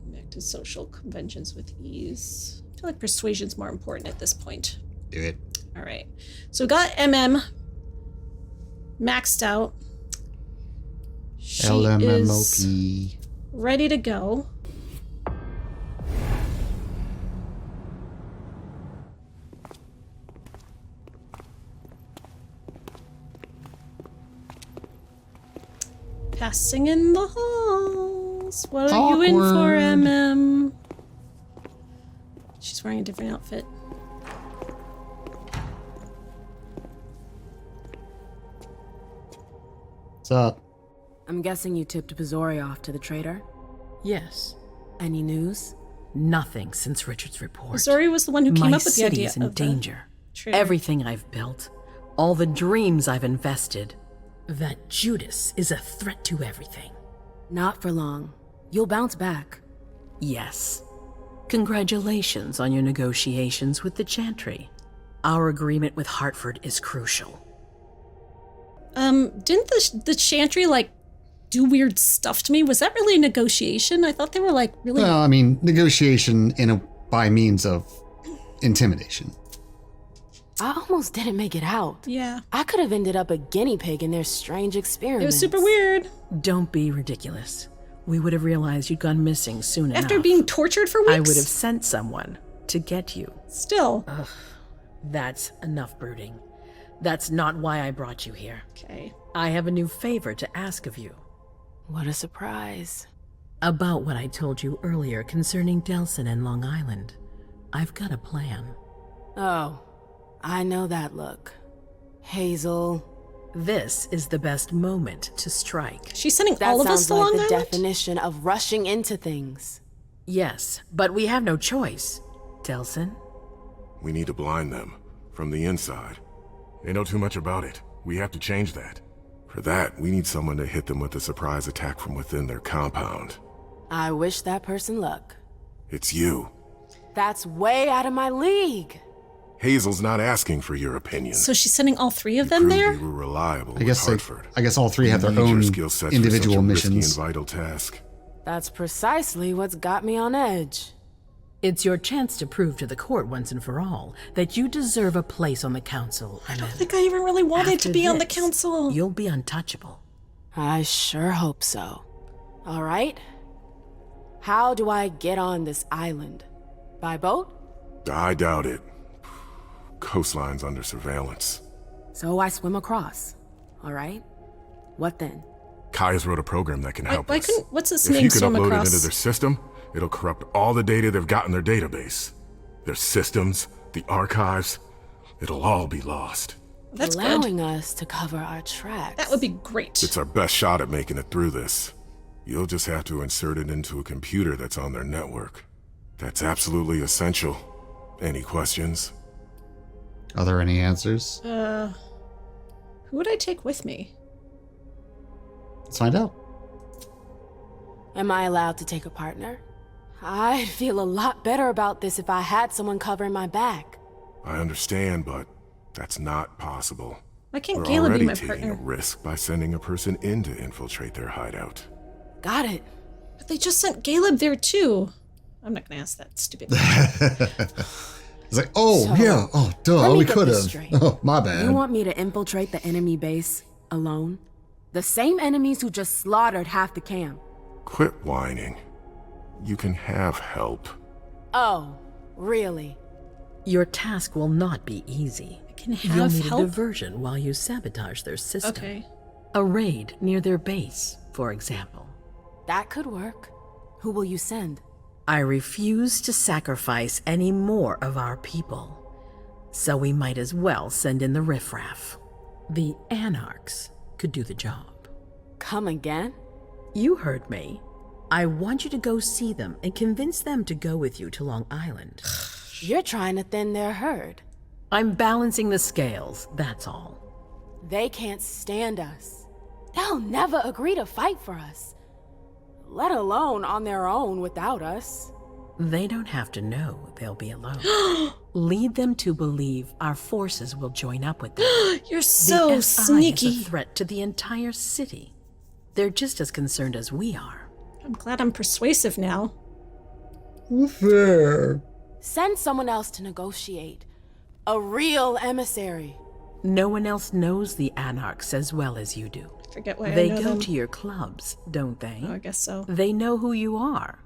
Back to social conventions with ease. I feel like persuasion's more important at this point. Do it. All right. So we got MM maxed out. She is ready to go. Passing in the halls. What are you in for, MM? She's wearing a different outfit. What's up? I'm guessing you tipped Bazori off to the traitor? Yes. Any news? Nothing since Richard's report. Bazori was the one who came up with the idea is in danger. Traitor. Everything I've built, all the dreams I've invested. That Judas is a threat to everything. Not for long. You'll bounce back. Yes. Congratulations on your negotiations with the Chantry. Our agreement with Hartford is crucial. Didn't the Chantry, like, do weird stuff to me? Was that really a negotiation? I thought they were, like, really... Well, I mean, negotiation by means of intimidation. I almost didn't make it out. Yeah. I could have ended up a guinea pig in their strange experiments. It was super weird. Don't be ridiculous. We would have realized you'd gone missing soon enough. After being tortured for weeks? I would have sent someone to get you. Still. Ugh, that's enough brooding. That's not why I brought you here. Okay. I have a new favor to ask of you. What a surprise. About what I told you earlier concerning Delson and Long Island. I've got a plan. Oh, I know that look. Hazel. This is the best moment to strike. She's sending all of us to Long Island? That sounds like the definition of rushing into things. Yes, but we have no choice. Delson? We need to blind them from the inside. They know too much about it. We have to change that. For that, we need someone to hit them with a surprise attack from within their compound. I wish that person luck. It's you. That's way out of my league. Hazel's not asking for your opinion. So she's sending all three of them there? You were reliable I guess all three have their your own skill sets individual for such a risky missions. and vital task. That's precisely what's got me on edge. It's your chance to prove to the court once and for all that you deserve a place on the council. I don't think I even really wanted to be on the council. You'll be untouchable. I sure hope so. All right. How do I get on this island? By boat? I doubt it. Coastline's under surveillance. So I swim across. All right. What then? Kaya's wrote a program that can help us. What's this If name? you can Swim upload across? it into their system, it'll corrupt all the data they've got in their database. Their systems, the archives, it'll all be lost. That's allowing good. us to cover our tracks. That would be great. It's our best shot at making it through this. You'll just have to insert it into a computer that's on their network. That's absolutely essential. Any questions? Are there any answers? Who would I take with me? Let's find out. Am I allowed to take a partner? I'd feel a lot better about this if I had someone covering my back. I understand, but That's not possible. Why can't We're Galeb already be my taking partner? a risk by sending a person in to infiltrate their hideout. Got it. But they just sent Galeb there too. I'm not gonna ask that stupid. It's like, oh, So, yeah, oh, duh, let me we get could this have. straight. Oh, my bad. You want me to infiltrate the enemy base alone? The same enemies who just slaughtered half the camp. Quit whining. You can have help. Oh, really? Your task will not be easy. I can You'll have need help. a diversion while you sabotage their system. Okay. A raid near their base, for example. That could work. Who will you send? I refuse to sacrifice any more of our people, so we might as well send in the riffraff. The Anarchs could do the job. Come again? You heard me. I want you to go see them and convince them to go with you to Long Island. You're trying to thin their herd. I'm balancing the scales, that's all. They can't stand us. They'll never agree to fight for us, let alone on their own without us. They don't have to know they'll be alone. Lead them to believe our forces will join up with them. You're so the SI sneaky. is a threat to the entire city. They're just as concerned as we are. I'm glad I'm persuasive now. Fair. Send someone else to negotiate. A real emissary. No one else knows the Anarchs as well as you do. Forget why They I know go them. to your clubs, don't they? Oh, I guess so. They know who you are.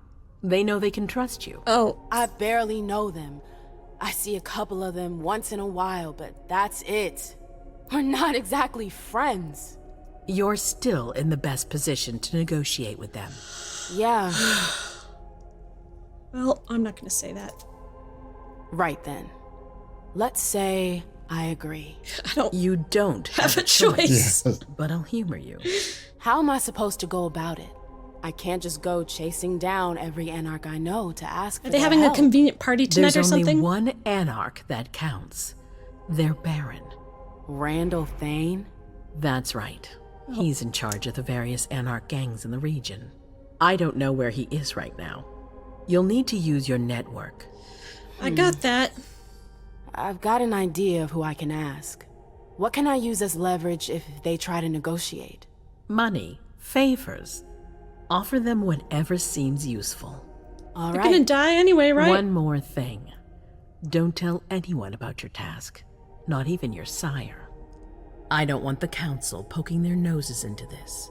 They know they can trust you. Oh, I barely know them. I see a couple of them once in a while, but that's it. We're not exactly friends. You're still in the best position to negotiate with them. Yeah. well, I'm not going to say that. Right then. Let's say I agree. I don't You don't have a choice. Yes. But I'll humor you. How am I supposed to go about it? I can't just go chasing down every Anarch I know to ask for Are they their having help. a convenient party tonight There's or only something? one Anarch that counts. Their Baron. Randall Thane? That's right. He's in charge of the various Anarch gangs in the region. I don't know where he is right now. You'll need to use your network. I got that. I've got an idea of who I can ask. What can I use as leverage if they try to negotiate? Money, favors. Offer them whatever seems useful. All They're right. gonna die anyway, right? One more thing. Don't tell anyone about your task, not even your sire. I don't want the council poking their noses into this.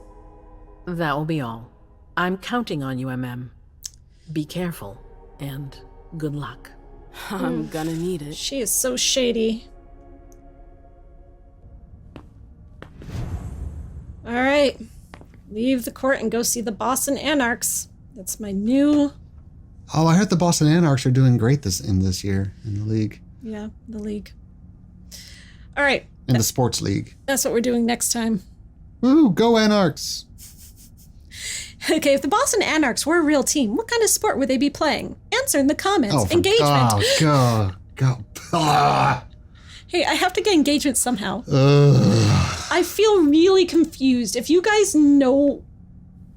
That will be all. I'm counting on you, MM. Be careful, and good luck. I'm gonna need it. She is so shady. All right. Leave the court and go see the Boston Anarchs. That's my new... Oh, I heard the Boston Anarchs are doing great this year in the league. Yeah, the league. All right. In the sports league. That's what we're doing next time. Woo, go Anarchs. Okay, if the Boston Anarchs were a real team, what kind of sport would they be playing? Answer in the comments. Engagement. Oh, God. Ah. Hey, I have to get engagement somehow. Ugh. I feel really confused. If you guys know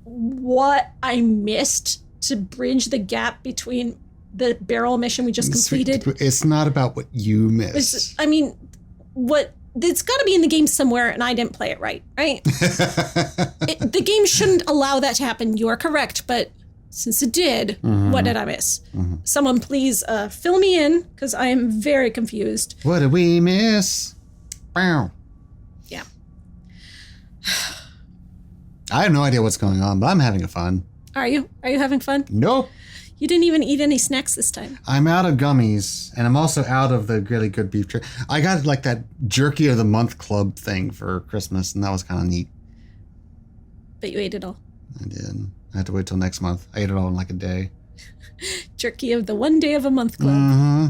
what I missed to bridge the gap between the barrel mission we just completed. It's not about what you missed. It's got to be in the game somewhere, and I didn't play it right? The game shouldn't allow that to happen. You are correct, but since it did, what did I miss? Someone please fill me in, because I am very confused. What did we miss? Wow. Yeah. I have no idea what's going on, but I'm having fun. Are you? Are you having fun? Nope. You didn't even eat any snacks this time. I'm out of gummies, and I'm also out of the really good beef jerky. I got like that jerky of the month club thing for Christmas, and that was kind of neat. But you ate it all. I did. I had to wait till next month. I ate it all in like a day. Jerky of the 1 day of a month club. Mm-hmm.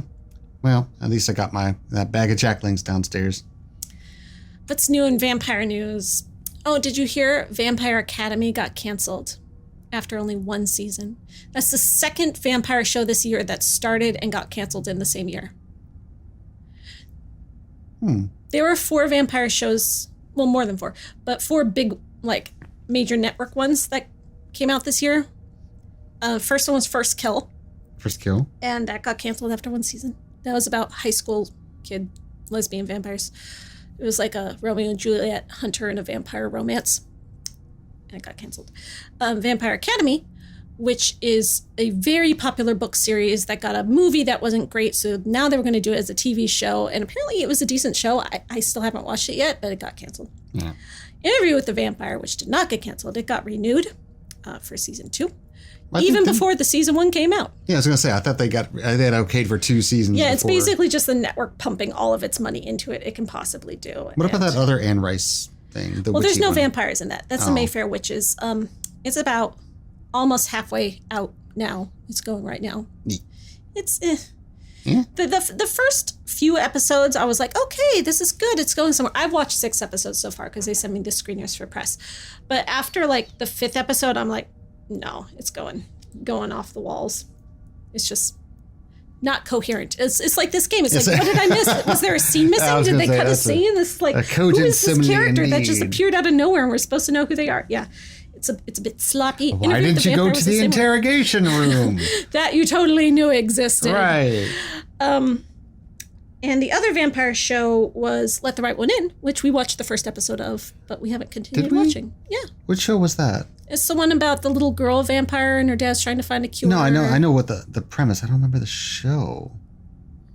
Well, at least I got that bag of Jacklings downstairs. What's new in vampire news? Oh, did you hear Vampire Academy got canceled after only 1 season? That's the second vampire show this year that started and got canceled in the same year. There were 4 vampire shows, well, more than 4, but 4 big, major network ones that came out this year. First one was First Kill. First Kill? And that got canceled after 1 season. That was about high school kid, lesbian vampires. It was like a Romeo and Juliet hunter and a vampire romance. And it got canceled. Vampire Academy, which is a very popular book series that got a movie that wasn't great. So now they were going to do it as a TV show. And apparently it was a decent show. I still haven't watched it yet, but it got canceled. Yeah. Interview with the Vampire, which did not get canceled. It got renewed for season 2. Even before the season 1 came out. Yeah, I was going to say, I thought they had okayed for 2 seasons. Yeah, it's basically just the network pumping all of its money into it. It can possibly do. What about that other Anne Rice thing? Well, there's no vampires in that. That's the Mayfair Witches. It's about almost halfway out now. It's going right now. It's Yeah. The first few episodes, I was like, okay, this is good. It's going somewhere. I've watched 6 episodes so far because they sent me the screeners for press. But after like the 5th episode, I'm like, no, it's going off the walls. It's just not coherent. It's like this game. It's like, what did I miss? Was there a scene missing? Did they cut a scene? It's like, who is this character that just appeared out of nowhere and we're supposed to know who they are? Yeah. It's a bit sloppy. Why didn't you go to the interrogation room? That you totally knew existed. Right. And the other vampire show was Let the Right One In, which we watched the first episode of, but we haven't continued watching. Yeah. Which show was that? It's the one about the little girl vampire and her dad's trying to find a cure. No, I know what the premise. I don't remember the show.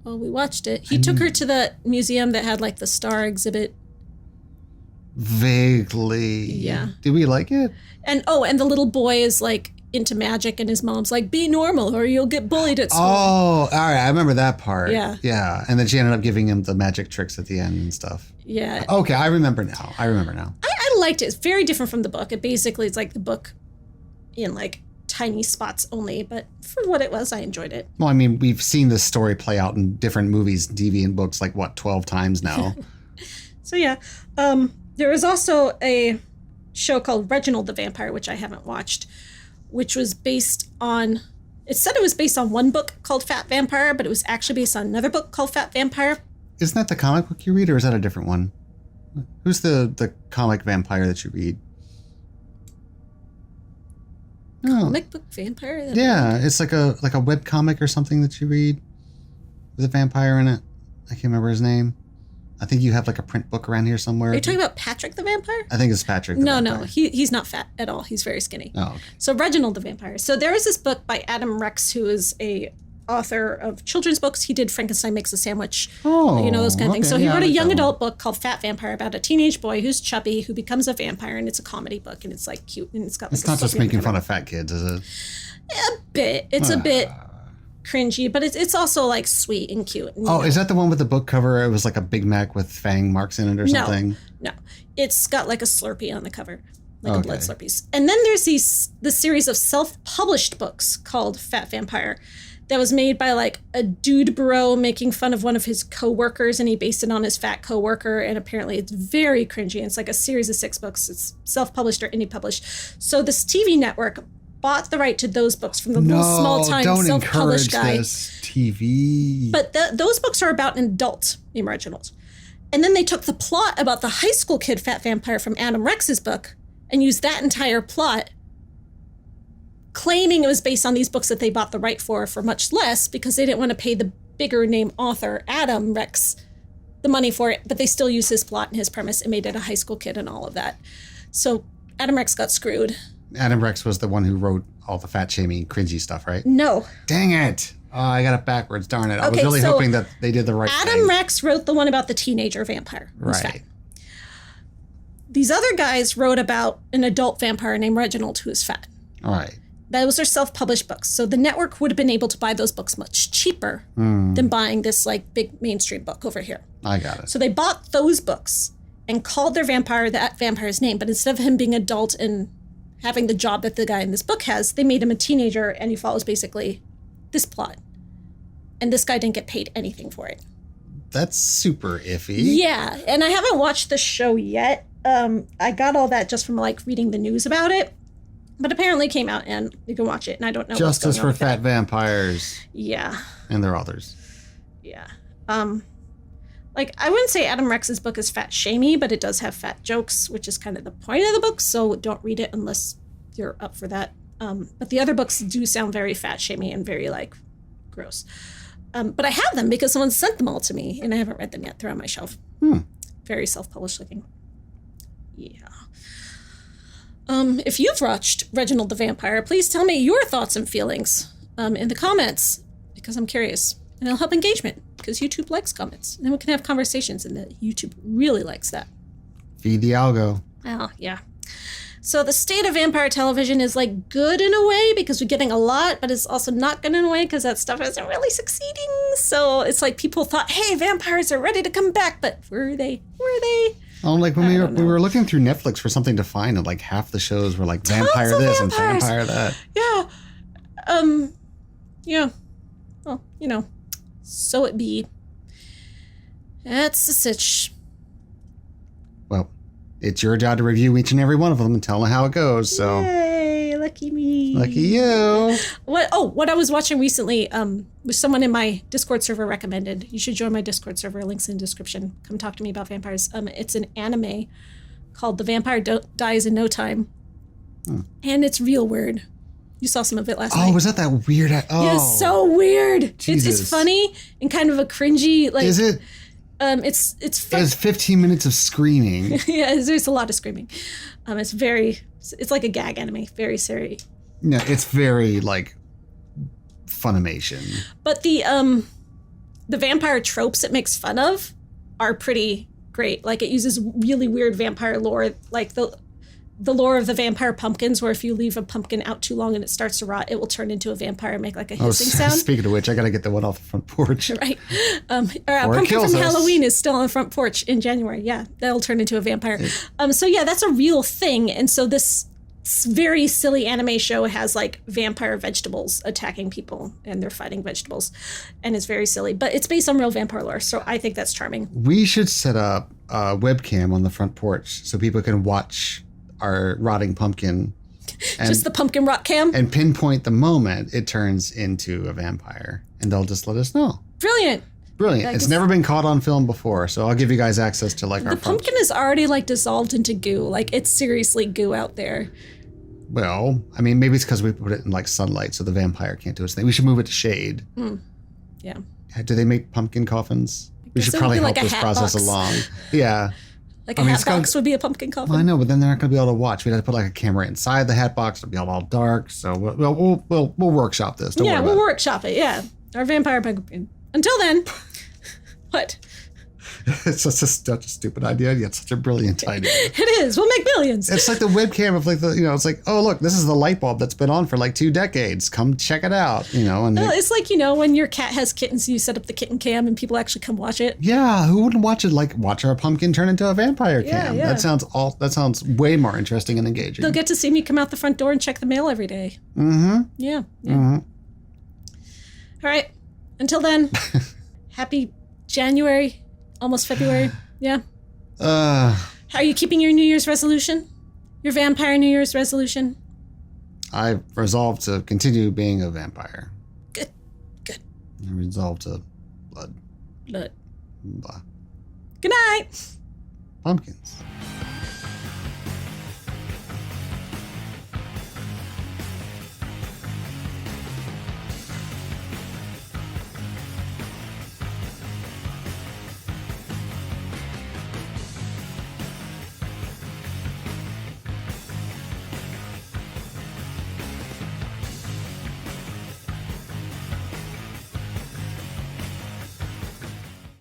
Well, we watched it. He took her to the museum that had like the star exhibit. Vaguely. Yeah. Did we like it? And the little boy is like into magic and his mom's like, be normal or you'll get bullied at school. Oh, all right. I remember that part. Yeah. Yeah. And then she ended up giving him the magic tricks at the end and stuff. Yeah. Okay. I remember now. I liked it. It's very different from the book. It basically is like the book in like tiny spots only, but for what it was, I enjoyed it. Well, I mean, we've seen this story play out in different movies, TV and books, like 12 times now. So yeah. There was also a show called Reginald the Vampire, which I haven't watched, which was based on, it said it was based on one book called Fat Vampire, but it was actually based on another book called Fat Vampire. Isn't that the comic book you read, or is that a different one? Who's the comic vampire that you read? Comic book vampire? Yeah, it's like a web comic or something that you read with a vampire in it. I can't remember his name. I think you have like a print book around here somewhere. Are you talking about Patrick the Vampire? I think it's Patrick the Vampire. No, he's not fat at all. He's very skinny. Oh, okay. So Reginald the Vampire. So there is this book by Adam Rex, who is a author of children's books. He did Frankenstein Makes a Sandwich, those kind of things. So he wrote a young adult book called Fat Vampire about a teenage boy who's chubby, who becomes a vampire, and it's a comedy book, and it's like cute, and it's got. It's not just making fun of fat kids, is it? A bit. It's a bit cringy, but it's also like sweet and cute. And, is that the one with the book cover? It was like a Big Mac with fang marks in it or something? No. It's got like a Slurpee on the cover, like a blood Slurpees. And then there's the series of self-published books called Fat Vampire that was made by like a dude bro making fun of one of his coworkers, and he based it on his fat coworker, and apparently it's very cringy. It's like a series of 6 books. It's self-published or indie published. So this TV network bought the right to those books from the little small-time self-published guy. Don't encourage this, TV. But those books are about an adult named Reginald. And then they took the plot about the high school kid Fat Vampire from Adam Rex's book and used that entire plot, claiming it was based on these books that they bought the right for much less because they didn't want to pay the bigger name author, Adam Rex, the money for it. But they still used his plot and his premise and made it a high school kid and all of that. So Adam Rex got screwed. Adam Rex was the one who wrote all the fat shaming, cringy stuff, right? No. Dang it. Oh, I got it backwards. Darn it. I was really hoping that they did the right thing. Adam Rex wrote the one about the teenager vampire who's fat. These other guys wrote about an adult vampire named Reginald who is fat. All right. Those are self-published books. So the network would have been able to buy those books much cheaper than buying this like big mainstream book over here. I got it. So they bought those books and called their vampire that vampire's name. But instead of him being adult and having the job that the guy in this book has, they made him a teenager, and he follows basically this plot. And this guy didn't get paid anything for it. That's super iffy. Yeah, and I haven't watched the show yet. I got all that just from like reading the news about it. But apparently it came out and you can watch it, and I don't know Justice for fat vampires. Yeah. And their authors. Yeah. Like, I wouldn't say Adam Rex's book is fat shamey, but it does have fat jokes, which is kind of the point of the book, so don't read it unless you're up for that. But the other books do sound very fat shamey and very, like, gross. But I have them because someone sent them all to me, and I haven't read them yet. They're on my shelf. Very self-published looking. Yeah. If you've watched Reginald the Vampire, please tell me your thoughts and feelings in the comments, because I'm curious. And it'll help engagement, because YouTube likes comments. And then we can have conversations, and YouTube really likes that. Feed the algo. Oh, yeah. So the state of vampire television is like good in a way because we're getting a lot, but it's also not good in a way because that stuff isn't really succeeding. So it's like people thought, hey, vampires are ready to come back, but were they? Were they? Oh, like when we were looking through Netflix for something to find, and like half the shows were like vampire this and vampire that. Yeah. Yeah. Well, you know, so it be. That's the sitch. Well, it's your job to review each and every one of them and tell them how it goes. So, yay, lucky me. Lucky you. What I was watching recently was someone in my Discord server recommended. You should join my Discord server. Links in the description. Come talk to me about vampires. It's an anime called The Vampire Dies in No Time. And it's real weird. You saw some of it last night. Oh, was that weird? Oh. Yeah, it's so weird. Jesus. It's funny and kind of a cringy. Like, is it? It's fun. It's 15 minutes of screaming. Yeah, there's a lot of screaming. It's like a gag anime, very serious. No, it's very like Funimation. But the vampire tropes it makes fun of are pretty great. Like it uses really weird vampire lore, like the lore of the vampire pumpkins, where if you leave a pumpkin out too long and it starts to rot, it will turn into a vampire and make like a hissing sound. Speaking of which, I got to get the one off the front porch. Right. Pumpkin from Halloween is still on the front porch in January. Yeah, that'll turn into a vampire. So yeah, that's a real thing. And so this very silly anime show has like vampire vegetables attacking people and they're fighting vegetables. And it's very silly, but it's based on real vampire lore. So I think that's charming. We should set up a webcam on the front porch so people can watch our rotting pumpkin. Just the pumpkin rot cam? And pinpoint the moment it turns into a vampire. And they'll just let us know. Brilliant. It's never been caught on film before, so I'll give you guys access to like our pumpkin is already like dissolved into goo. Like it's seriously goo out there. Well, I mean, maybe it's because we put it in like sunlight so the vampire can't do its thing. We should move it to shade. Yeah. Do they make pumpkin coffins? We should probably help this process along. Yeah. Like a hat box would be a pumpkin coffin. Well, I know, but then they're not going to be able to watch. We'd have to put like a camera inside the hat box. It'll be all dark. So we'll workshop this. Don't worry about we'll workshop it. Yeah, our vampire pumpkin. Until then, what? It's such a stupid idea, yet such a brilliant idea. It is. We'll make millions. It's like the webcam of like it's like, oh look, this is the light bulb that's been on for like 2 decades. Come check it out, And it's like when your cat has kittens, you set up the kitten cam and people actually come watch it. Yeah, who wouldn't watch it? Like watch our pumpkin turn into a vampire cam. Yeah. That sounds way more interesting and engaging. They'll get to see me come out the front door and check the mail every day. Mm-hmm. Yeah. Mm-hmm. All right. Until then, happy January. Almost February, yeah. How are you keeping your New Year's resolution? Your vampire New Year's resolution? I resolved to continue being a vampire. Good. I resolved to blood. Blood. Blah. Good night. Pumpkins.